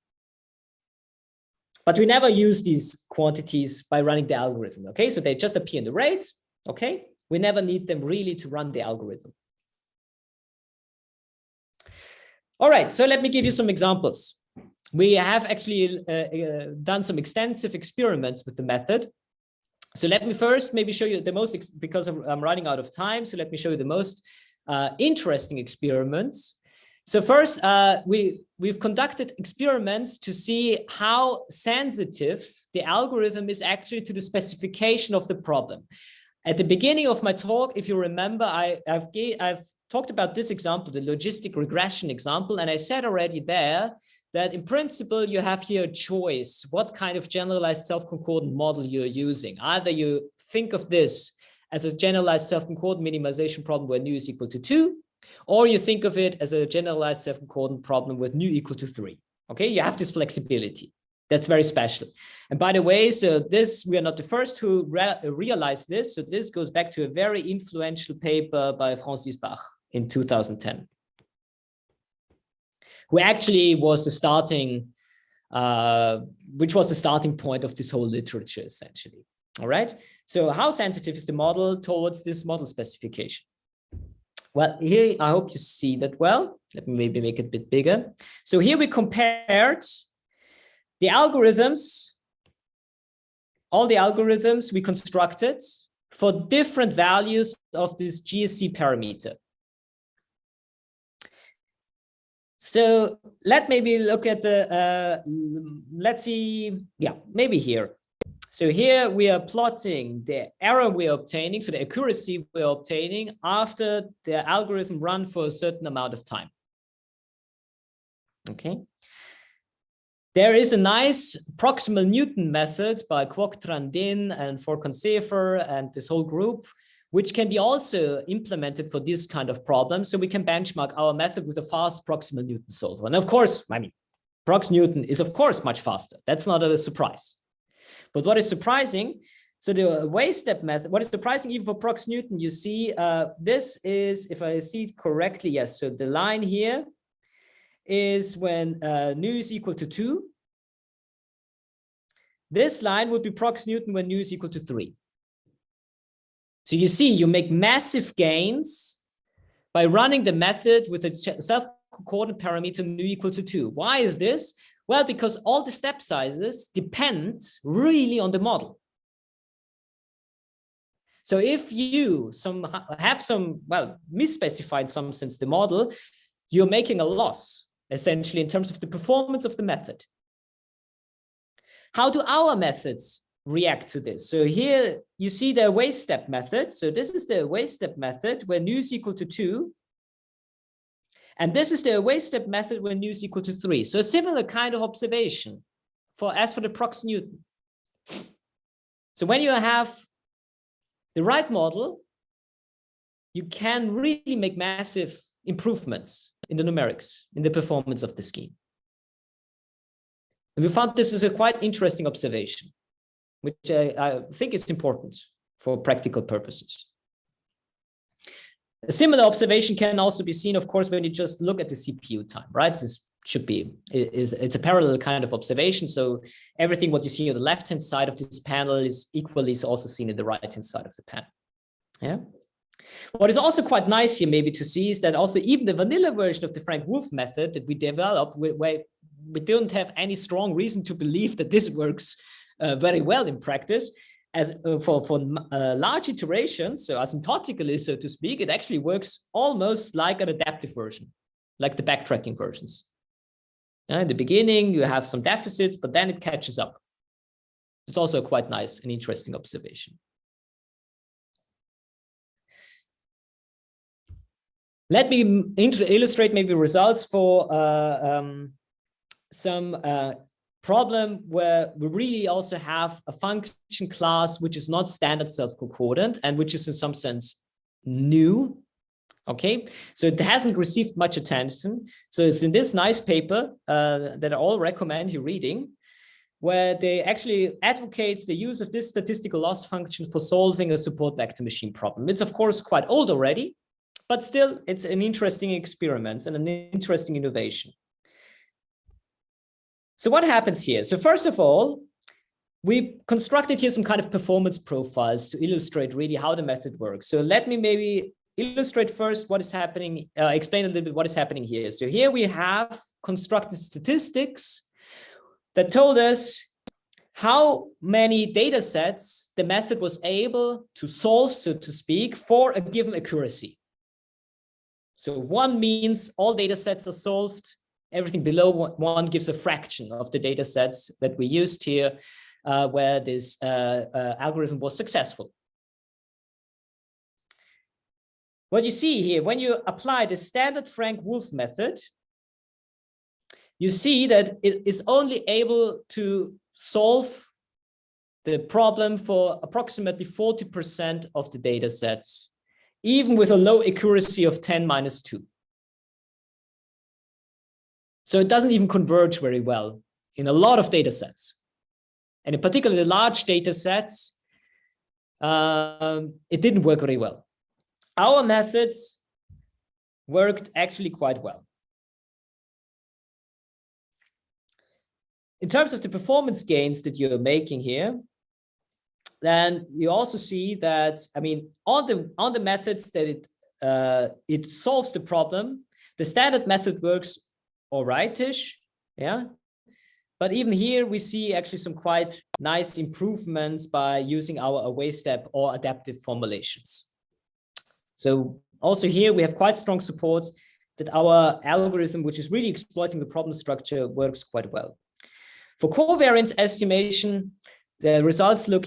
But we never use these quantities by running the algorithm, okay? So they just appear in the rate, okay? We never need them really to run the algorithm. All right, so let me give you some examples. We have actually done some extensive experiments with the method. So let me first maybe show you the most, because I'm running out of time, so let me show you the most interesting experiments. So first, we've conducted experiments to see how sensitive the algorithm is actually to the specification of the problem. At the beginning of my talk, if you remember, I've talked about this example, the logistic regression example, and I said already there that in principle, you have here a choice, what kind of generalized self-concordant model you're using. Either you think of this as a generalized self-concordant minimization problem where nu is equal to 2, or you think of it as a generalized self-concordant problem with nu equal to 3. Okay, you have this flexibility. That's very special. And by the way, so this, we are not the first who realized this. So this goes back to a very influential paper by Francis Bach in 2010. Who actually was the starting, which was the starting point of this whole literature, essentially. All right. So how sensitive is the model towards this model specification? Well, here, I hope you see that well. Let me maybe make it a bit bigger. So here we compared the algorithms, all the algorithms we constructed for different values of this GSC parameter. So let's maybe look at the, let's see, yeah, maybe here. So here we are plotting the error we're obtaining, so the accuracy we're obtaining after the algorithm run for a certain amount of time. Okay. There is a nice proximal Newton method by Kwok Tran Din and Forconsefer and this whole group, which can be also implemented for this kind of problem. So we can benchmark our method with a fast proximal Newton solver. And of course, I mean, prox Newton is of course much faster. That's not a surprise. But what is surprising, so the away step method, what is surprising even for prox Newton, you see, this is, if I see it correctly, yes. So the line here is when nu is equal to 2. This line would be prox Newton when nu is equal to 3. So you see, you make massive gains by running the method with a self-concordant parameter nu equal to 2. Why is this? Well, because all the step sizes depend really on the model. So if you have some, well, misspecified some since the model, you're making a loss, essentially, in terms of the performance of the method. How do our methods react to this? So here you see the away step method. So this is the away step method where nu is equal to 2. And this is the away step method when nu is equal to 3. So a similar kind of observation as for the prox Newton. So when you have the right model, you can really make massive improvements in the numerics, in the performance of the scheme. And we found this is a quite interesting observation, which I think is important for practical purposes. A similar observation can also be seen, of course, when you just look at the CPU time, right? This should be, it's a parallel kind of observation. So everything what you see on the left-hand side of this panel is equally also seen in the right-hand side of the panel. Yeah. What is also quite nice here maybe to see is that also even the vanilla version of the Frank-Wolfe method that we developed, where we don't have any strong reason to believe that this works very well in practice, as for large iterations, so asymptotically, so to speak, it actually works almost like an adaptive version, like the backtracking versions. In the beginning, you have some deficits, but then it catches up. It's also quite nice and interesting observation. Let me illustrate maybe results for some problem where we really also have a function class which is not standard self-concordant and which is in some sense new. Okay, so it hasn't received much attention. So it's in this nice paper that I all recommend you reading, where they actually advocate the use of this statistical loss function for solving a support vector machine problem. It's of course quite old already, but still it's an interesting experiment and an interesting innovation. So what happens here? So first of all, we constructed here some kind of performance profiles to illustrate really how the method works. So let me maybe illustrate first what is happening, explain a little bit what is happening here. So here we have constructed statistics that told us how many data sets the method was able to solve, so to speak, for a given accuracy. So 1 means all data sets are solved. Everything below 1 gives a fraction of the data sets that we used here, where this algorithm was successful. What you see here, when you apply the standard Frank-Wolfe method, you see that it is only able to solve the problem for approximately 40% of the data sets, even with a low accuracy of 10⁻². So it doesn't even converge very well in a lot of data sets. And in particular, the large data sets, it didn't work very well. Our methods worked actually quite well. In terms of the performance gains that you're making here, then you also see that, I mean, on the methods that it solves the problem, the standard method works all right-ish, yeah. But even here, we see actually some quite nice improvements by using our away step or adaptive formulations. So also here, we have quite strong support that our algorithm, which is really exploiting the problem structure, works quite well. For covariance estimation, the results look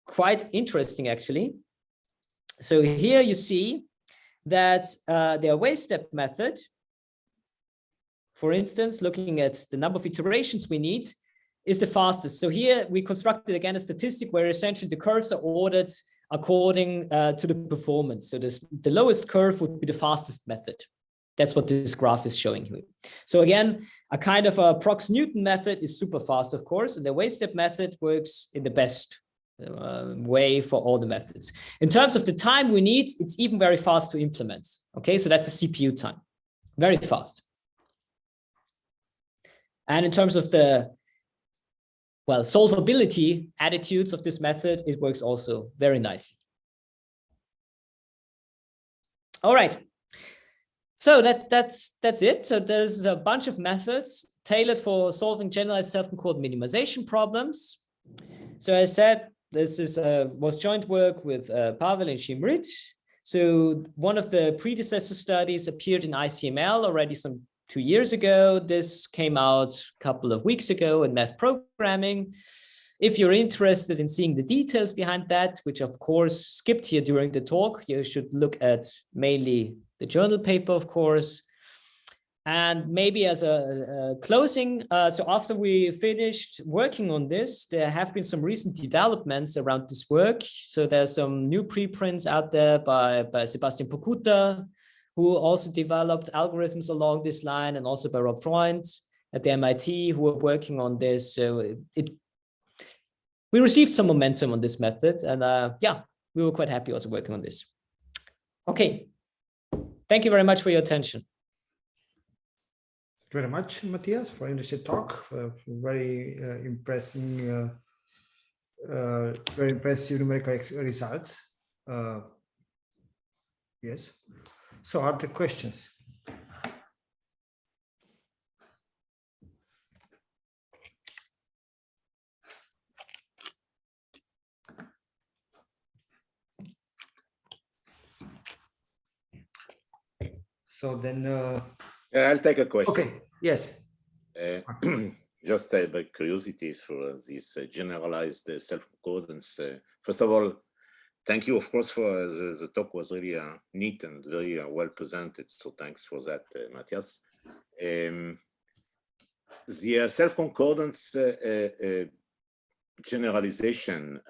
quite interesting, actually. So here you see that the away step method, for instance, looking at the number of iterations we need, is the fastest. So here we constructed again a statistic where essentially the curves are ordered according to the performance. So the lowest curve would be the fastest method. That's what this graph is showing here. So again, a kind of a Prox-Newton method is super fast, of course, and the away step method works in the best way for all the methods. In terms of the time we need, it's even very fast to implement. Okay, so that's a CPU time, very fast. And in terms of the, well, solvability attitudes of this method, it works also very nicely. All right. So that's it. So there's a bunch of methods tailored for solving generalized self-concordant minimization problems. So as I said, this is was joint work with Pavel and Shimrit. So one of the predecessor studies appeared in ICML already some 2 years ago. This came out a couple of weeks ago in Math Programming. If you're interested in seeing the details behind that, which of course skipped here during the talk, you should look at mainly the journal paper, of course. And maybe as a closing, so after we finished working on this, there have been some recent developments around this work. So there's some new preprints out there by Sebastian Pokuta, who also developed algorithms along this line, and also by Rob Freund at the MIT, who are working on this. So we received some momentum on this method, and yeah, we were quite happy also working on this. Okay, thank you very much for your attention. Thank you very much, Matthias, for interesting talk, for very impressive numerical results. Yes. So are there questions? So then I'll take a question. Okay, yes. Just by curiosity for this generalized self-concordance. First of all, thank you, of course, for the talk was really neat and very well presented. So thanks for that, Matthias. the self-concordance generalization,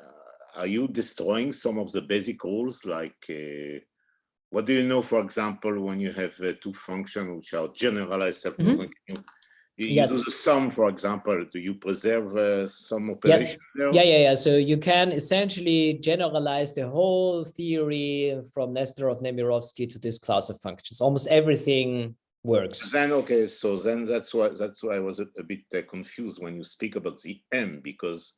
are you destroying some of the basic rules? Like, what do you know, for example, when you have two functions which are generalized self-concordant? You do the sum, for example. Do you preserve some operation? Yes. Yeah. So you can essentially generalize the whole theory from Nesterov-Nemirovsky to this class of functions. Almost everything works. Then okay, so then that's why I was a bit confused when you speak about the M, because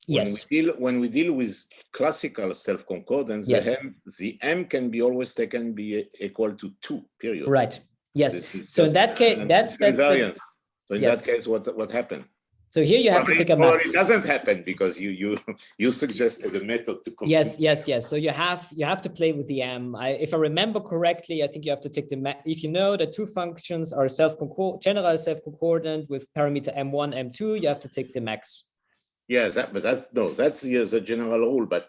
when we deal with classical self-concordance, the M can be always taken be equal to 2, period. Right. Yes. So in that case, that's invariance. So in that case, what happened? So here you have to take a max. It doesn't happen because you suggested a method to compute. Yes. So you have to play with the M. If I remember correctly, I think you have to take the max. If you know that two functions are generalized self-concordant with parameter M1, M2, you have to take the max. Yeah, that's the general rule. But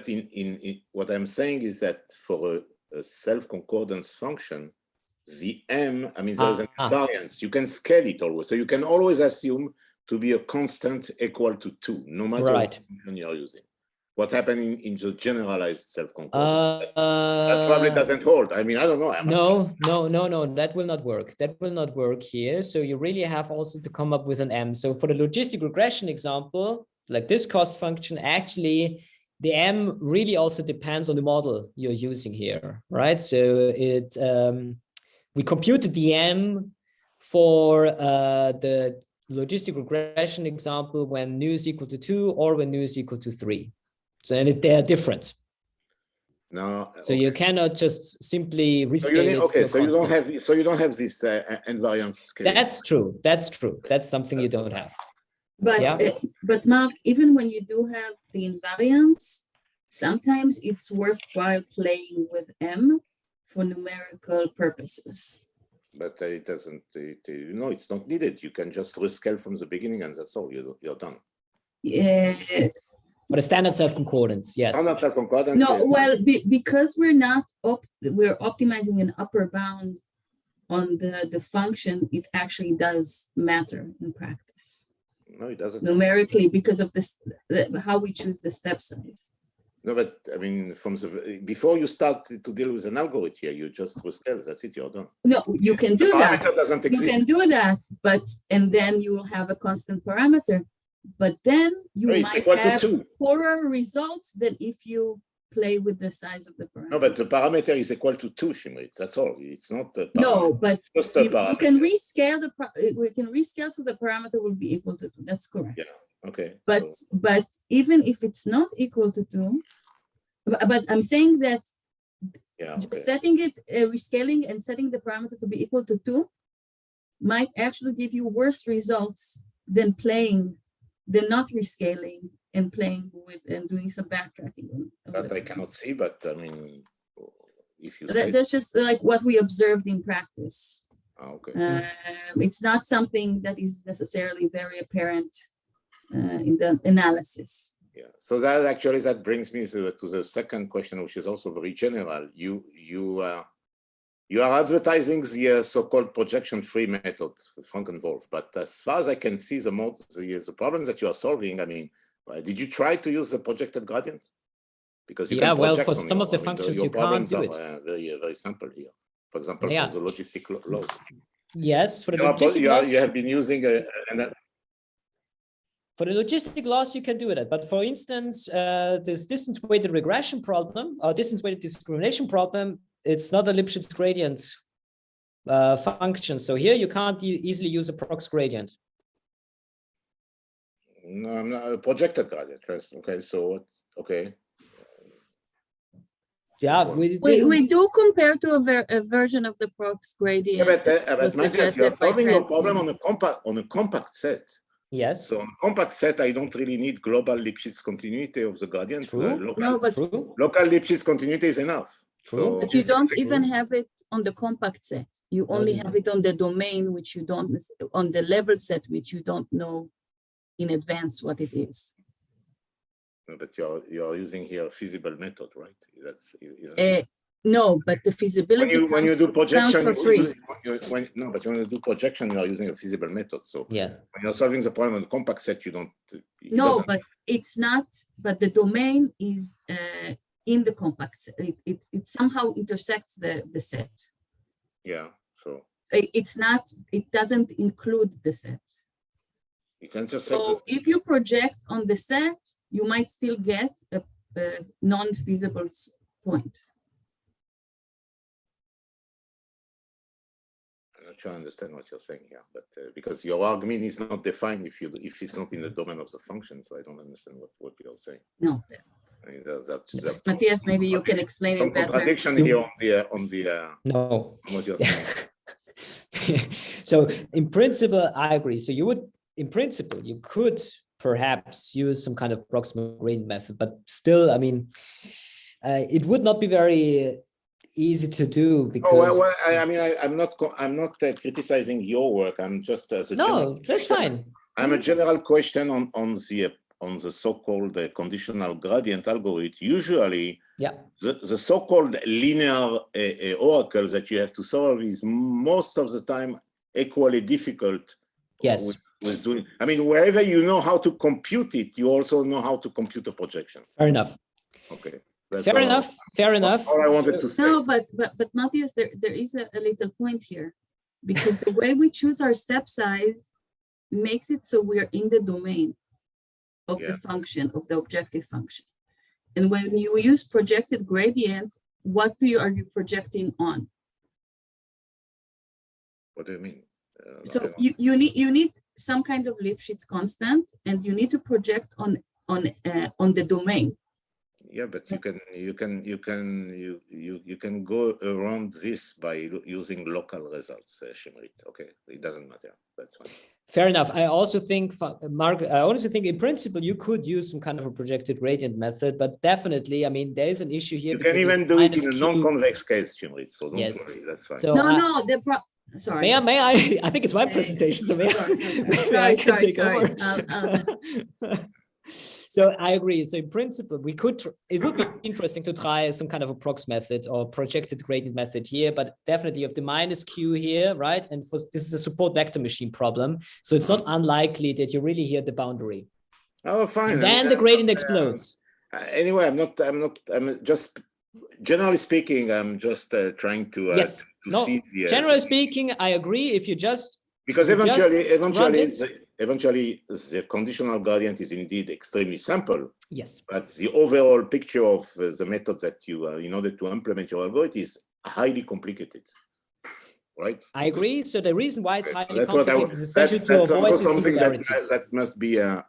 in what I'm saying is that for a self-concordance function, the M, I mean, there's an invariance. You can scale it always. So you can always assume to be a constant equal to 2, no matter what function you're using. What happened in the generalized self-concordance? That probably doesn't hold. I mean, I don't know. No, that will not work. That will not work here. So you really have also to come up with an M. So for the logistic regression example, like this cost function, actually, the M really also depends on the model you're using here, right? So we computed the M for the logistic regression example when nu is equal to 2 or when nu is equal to 3. So they are different. No. So you cannot just simply rescale it. So you don't have this invariance scale. That's true. That's something you don't have. But Mark, even when you do have the invariance, sometimes it's worthwhile playing with M for numerical purposes. But it doesn't, it's not needed. You can just rescale from the beginning and that's all, you're done. Yeah. But a standard self-concordance, yes. Standard self-concordance. No, well, because we're optimizing an upper bound on the function, it actually does matter in practice. No, it doesn't. Numerically, because of this, how we choose the step size. No, but I mean, before you start to deal with an algorithm here, you just rescale. That's it. You're done. No, you can do that. Doesn't exist. You can do that, and then you will have a constant parameter. But then you might have poorer results than if you play with the size of the parameter. No, but the parameter is equal to 2, Shimrit. That's all. It's not the parameter. No, but you can rescale we can rescale so the parameter will be equal to 2. That's correct. Yeah. Okay. But even if it's not equal to 2, but I'm saying that setting it, rescaling and setting the parameter to be equal to 2 might actually give you worse results than not rescaling and playing with and doing some backtracking. That I cannot see, but I mean, if you that's just like what we observed in practice. Okay. It's not something that is necessarily very apparent in the analysis. Yeah. So that brings me to the second question, which is also very general. You are advertising the so-called projection-free method, Frank-Wolfe, but as far as I can see, the problems that you are solving, I mean, did you try to use the projected gradient? Because you can project for some of the functions you can't do it. Very, very simple here. For example, for the logistic loss. Yes, for the logistic loss. You have been using for the logistic loss, you can do that. But for instance, this distance-weighted regression problem, or distance-weighted discrimination problem, it's not a Lipschitz gradient function. So here you can't easily use a prox gradient. No, I'm not a projected gradient. Okay, so okay. Yeah, we do compare to a version of the prox gradient. Yeah, but Mathias, you're solving your problem on a compact set. Yes. So on a compact set, I don't really need global Lipschitz continuity of the gradient. True. Local Lipschitz continuity is enough. True. But you don't even have it on the compact set. You only have it on the domain, which you don't, on the level set, which you don't know in advance what it is. No, but you're using here a feasible method, right? No, but the feasibility when you do projection, for free. When you do projection, you are using a feasible method. So yeah, when you're solving the problem on the compact set, you don't. No, but it's not. But the domain is in the compact set. It somehow intersects the set. Yeah. So it's not. It doesn't include the set. you can just. So if you project on the set, you might still get a non-feasible point. I'm not sure I understand what you're saying here, but because your argument is not defined if it's not in the domain of the function, so I don't understand what you're saying. No. I mean, that's Matthias, maybe you can explain it better. Contradiction here on the no. what you're saying. So in principle, I agree. So you would, in principle, you could perhaps use some kind of proximal gradient method, but still, I mean, it would not be very easy to do because. I mean, I'm not criticizing your work. I'm just as a no, that's fine. I'm a general question on the so-called conditional gradient algorithm. Usually, the so-called linear oracle that you have to solve is most of the time equally difficult. Yes. With doing, I mean, wherever you know how to compute it, you also know how to compute a projection. Fair enough. Okay. Fair enough. Fair enough. All I wanted to say. No, but Matthias, there is a little point here, because the way we choose our step size makes it so we're in the domain of the function, of the objective function. And when you use projected gradient, what are you projecting on? What do you mean? So you need some kind of Lipschitz constant, and you need to project on the domain. Yeah, but you can go around this by using local results, Shimrit. Okay, it doesn't matter. That's fine. Fair enough. I also think, Mark, I honestly think in principle you could use some kind of a projected gradient method, but definitely, I mean, there is an issue here. You can even do it in a non-convex case, Shimrit. So don't worry, that's fine. So sorry. May I? I think it's my presentation, so maybe I can take over. So I agree. So in principle, it would be interesting to try some kind of a prox method or projected gradient method here, but definitely you have the minus q here, right? And this is a support vector machine problem. So it's not unlikely that you really hit the boundary. Oh, fine. And then the gradient explodes. Anyway, I'm just, generally speaking, I'm just trying to, see the, generally speaking, I agree. If you just, because eventually the conditional gradient is indeed extremely simple. Yes. But the overall picture of the method that you, in order to implement your algorithm, is highly complicated. Right? I agree. So the reason why it's highly complicated is essentially to avoid the singularities. That must be No,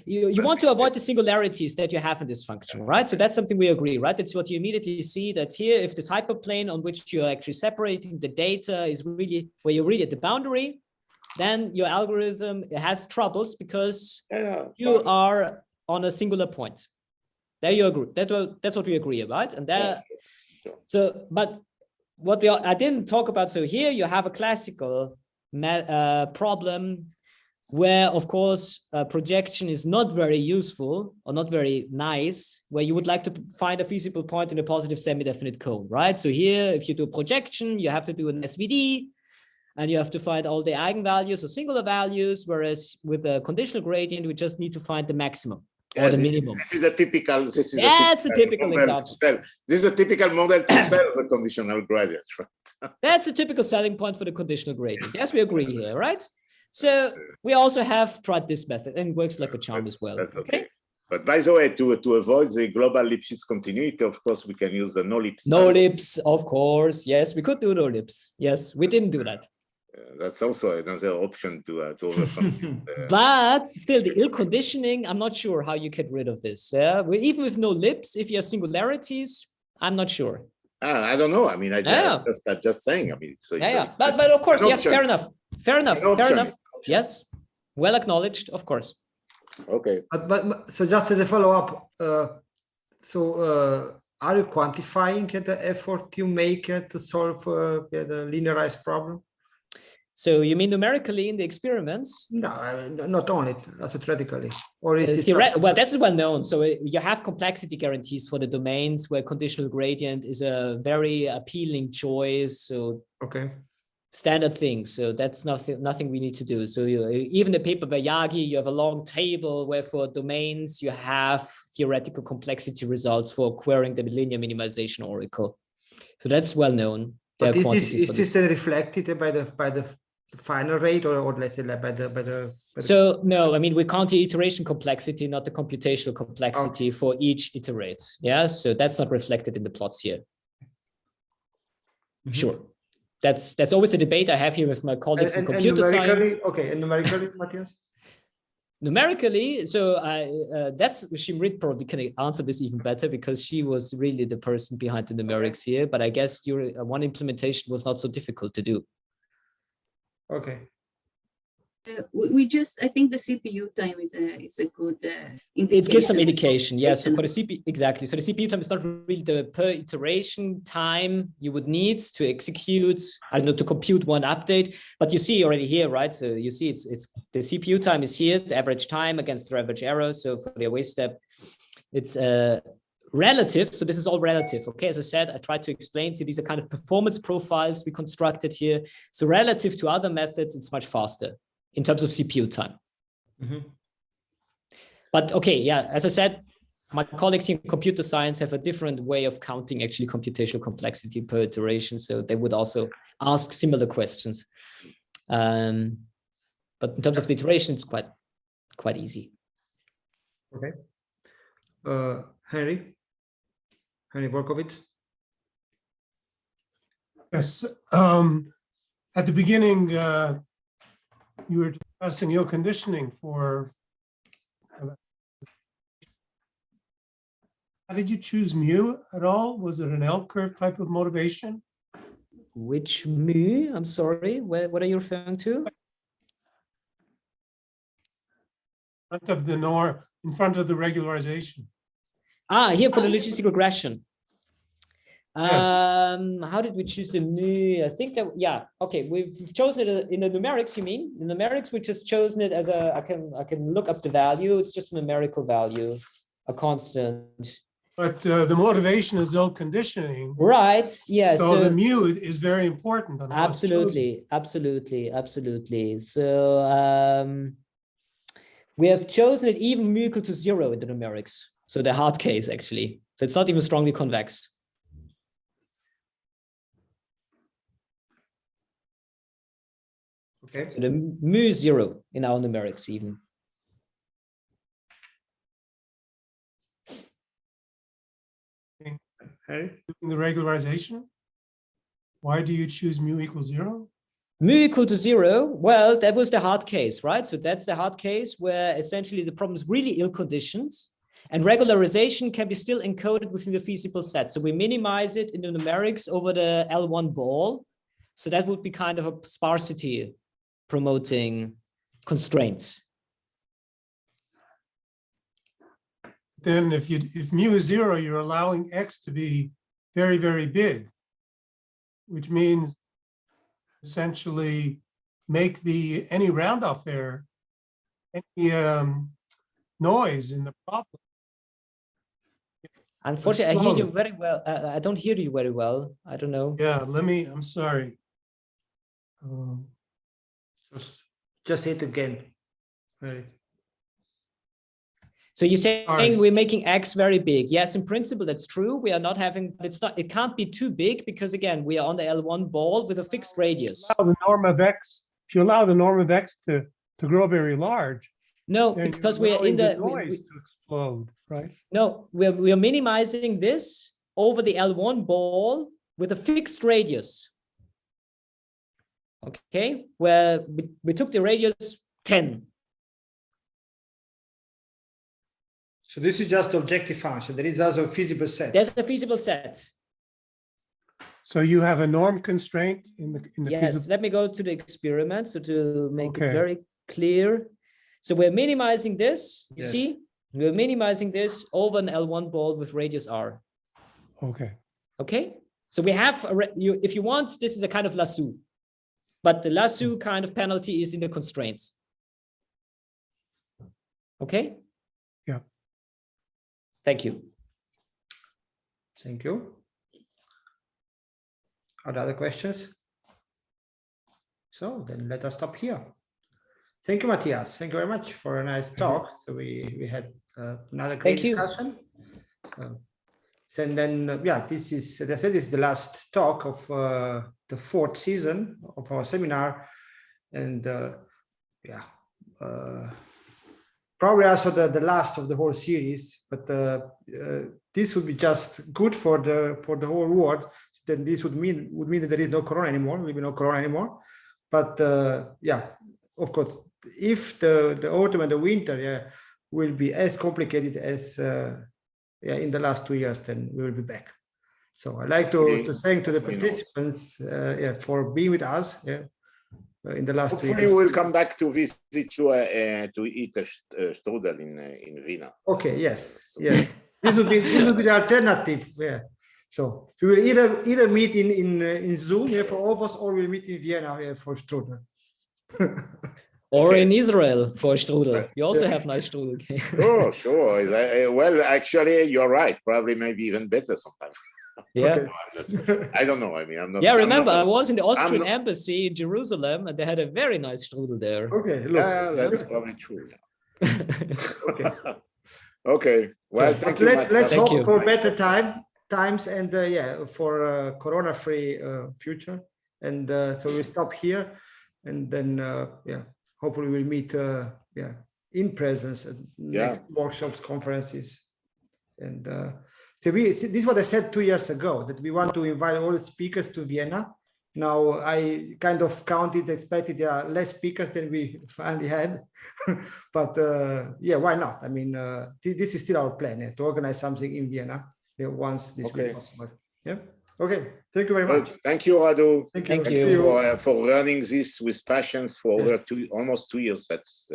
you want to avoid the singularities that you have in this function, right? So that's something we agree, right? That's what you immediately see, that here, if this hyperplane on which you're actually separating the data is really where you're really at the boundary, then your algorithm has troubles because you are on a singular point. There you agree. That's what we agree about. And there, so, but what I didn't talk about. So here you have a classical problem where, of course, projection is not very useful or not very nice, where you would like to find a feasible point in a positive semi-definite cone, right? So here, if you do a projection, you have to do an SVD, and you have to find all the eigenvalues or singular values, whereas with a conditional gradient, we just need to find the maximum or the minimum. This is a typical. That's a typical example. This is a typical model to sell the conditional gradient, right? That's a typical selling point for the conditional gradient. Yes, we agree here, right? So we also have tried this method, and it works like a charm as well. Okay. But by the way, to avoid the global Lipschitz continuity, of course, we can use the no-lips. No-lips, of course. Yes, we could do no-lips. Yes, we didn't do that. That's also another option to overcome. But still, the ill conditioning, I'm not sure how you get rid of this. Even with no lips, if you have singularities, I'm not sure. I don't know. I mean, I'm just saying. I mean, so but of course, yes, fair enough. Fair enough. Yes, well acknowledged, of course. Okay. But so just as a follow-up, are you quantifying the effort you make to solve the linearized problem? So you mean numerically in the experiments? No, not only, also theoretically. Or is it well, that's well known. So you have complexity guarantees for the domains where conditional gradient is a very appealing choice. So okay. Standard things. So that's nothing we need to do. So even the paper by Yagi, you have a long table where for domains you have theoretical complexity results for querying the linear minimization oracle. So that's well known. But is this then reflected by the final rate, or let's say like by the So no, I mean we count the iteration complexity, not the computational complexity for each iterate. Yeah, so that's not reflected in the plots here. Mm-hmm. Sure. That's always the debate I have here with my colleagues in computer science. Okay, and numerically, Matthias? Numerically, so that's Shimrit probably can answer this even better because she was really the person behind the numerics here. But I guess your one implementation was not so difficult to do. Okay. I think the CPU time is a good it gives some indication. Yeah, so for the CPU, exactly. So the CPU time is not really the per iteration time you would need to execute, I don't know, to compute one update, but you see already here, right? So you see it's the CPU time is here, the average time against the average error. So for the away step, it's relative. So this is all relative. Okay, as I said, I tried to explain. So these are kind of performance profiles we constructed here. So relative to other methods, it's much faster in terms of CPU time. Mm-hmm. But okay, yeah, as I said, my colleagues in computer science have a different way of counting actually computational complexity per iteration. So they would also ask similar questions. But in terms of the iteration, it's quite easy. Okay. Henry Borkovich. Yes. At the beginning, you were discussing ill conditioning for. How did you choose mu at all? Was it an L curve type of motivation? Which mu? I'm sorry. What are you referring to? In front of the regularization. Here for the logistic regression. Yes. How did we choose the mu? I think that, yeah, okay, we've chosen it in the numerics, you mean? In numerics, we just chosen it as I can look up the value. It's just a numerical value, a constant. But the motivation is ill conditioning. Right, yeah. So the mu is very important. Absolutely. So we have chosen it even mu equal to 0 in the numerics. So the hard case, actually. So it's not even strongly convex. Okay. So the mu is 0 in our numerics even. Doing the regularization, why do you choose mu equals 0? Mu equal to 0, well, that was the hard case, right? So that's the hard case where essentially the problem is really ill conditions and regularization can be still encoded within the feasible set. So we minimize it in the numerics over the L1 ball. So that would be kind of a sparsity promoting constraints. Then if mu is 0, you're allowing X to be very, very big, which means essentially make any round-off error, any noise in the problem. Unfortunately, I hear you very well. I don't hear you very well. I don't know. Yeah, I'm sorry. Just say it again. Right. So you're saying we're making X very big. Yes, in principle, that's true. We are not having, but it can't be too big because again, we are on the L1 ball with a fixed radius. The norm of X, if you allow the norm of X to grow very large. No, because we are in the noise to explode, right? No, we are minimizing this over the L1 ball with a fixed radius. Okay, where we took the radius 10. So this is just objective function. There is also a feasible set. There's a feasible set. So you have a norm constraint in the yes, feasible. let me go to the experiment. So to make it very clear. So we're minimizing this, you see? We're minimizing this over an L1 ball with radius R. Okay. Okay. So we have, if you want, this is a kind of lasso. But the lasso kind of penalty is in the constraints. Okay? Yeah. Thank you. Thank you. Are there other questions? So then let us stop here. Thank you, Matthias. Thank you very much for a nice talk. So we had another great discussion. And then, yeah, this is, as I said, this is the last talk of the 4th season of our seminar. And yeah, probably also the last of the whole series, but this would be just good for the whole world. Then this would mean that there is no corona anymore. There will be no corona anymore. But yeah, of course, if the autumn and the winter will be as complicated as in the last 2 years, then we will be back. So I'd like to thank to the participants for being with us in the last 2 years. Hopefully we'll come back to visit you to eat a strudel in Vienna. Okay, yes, yes. This would be the alternative. Yeah. So we will either meet in Zoom for OWOS, or we'll meet in Vienna for strudel. Or in Israel for strudel. You also have nice strudel. Oh, sure. Well, actually, you're right. Probably maybe even better sometimes. Yeah. Okay. I don't know. I mean, I'm not. Yeah, remember, I was in the Austrian embassy in Jerusalem, and they had a very nice strudel there. Okay, look. Yeah, that's probably true. Yeah. Okay. Okay. Well, thank you. Let's hope for better times and for corona-free future. And so we'll stop here, and then hopefully we'll meet in presence at next workshops, conferences, and so this is what I said 2 years ago, that we want to invite all the speakers to Vienna. Now I kind of expected there are less speakers than we finally had, but why not? I mean, this is still our plan to organize something in Vienna once this will be possible. Yeah. Okay. Thank you very much. Thank you, Radu. Thank you for running this with passions for over almost 2 years. That's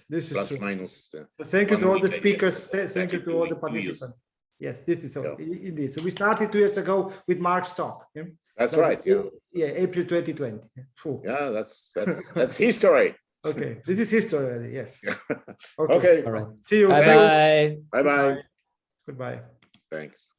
this is plus true. minus. So thank you to all the speakers. Thank you to all the participants. Yes, this is so indeed. So we started 2 years ago with Mark's talk. Yeah? That's right. Yeah. April 2020. Yeah, that's history. Okay, this is history already. Yes. Okay. All right. See you. Bye bye. Bye bye. Goodbye. Thanks.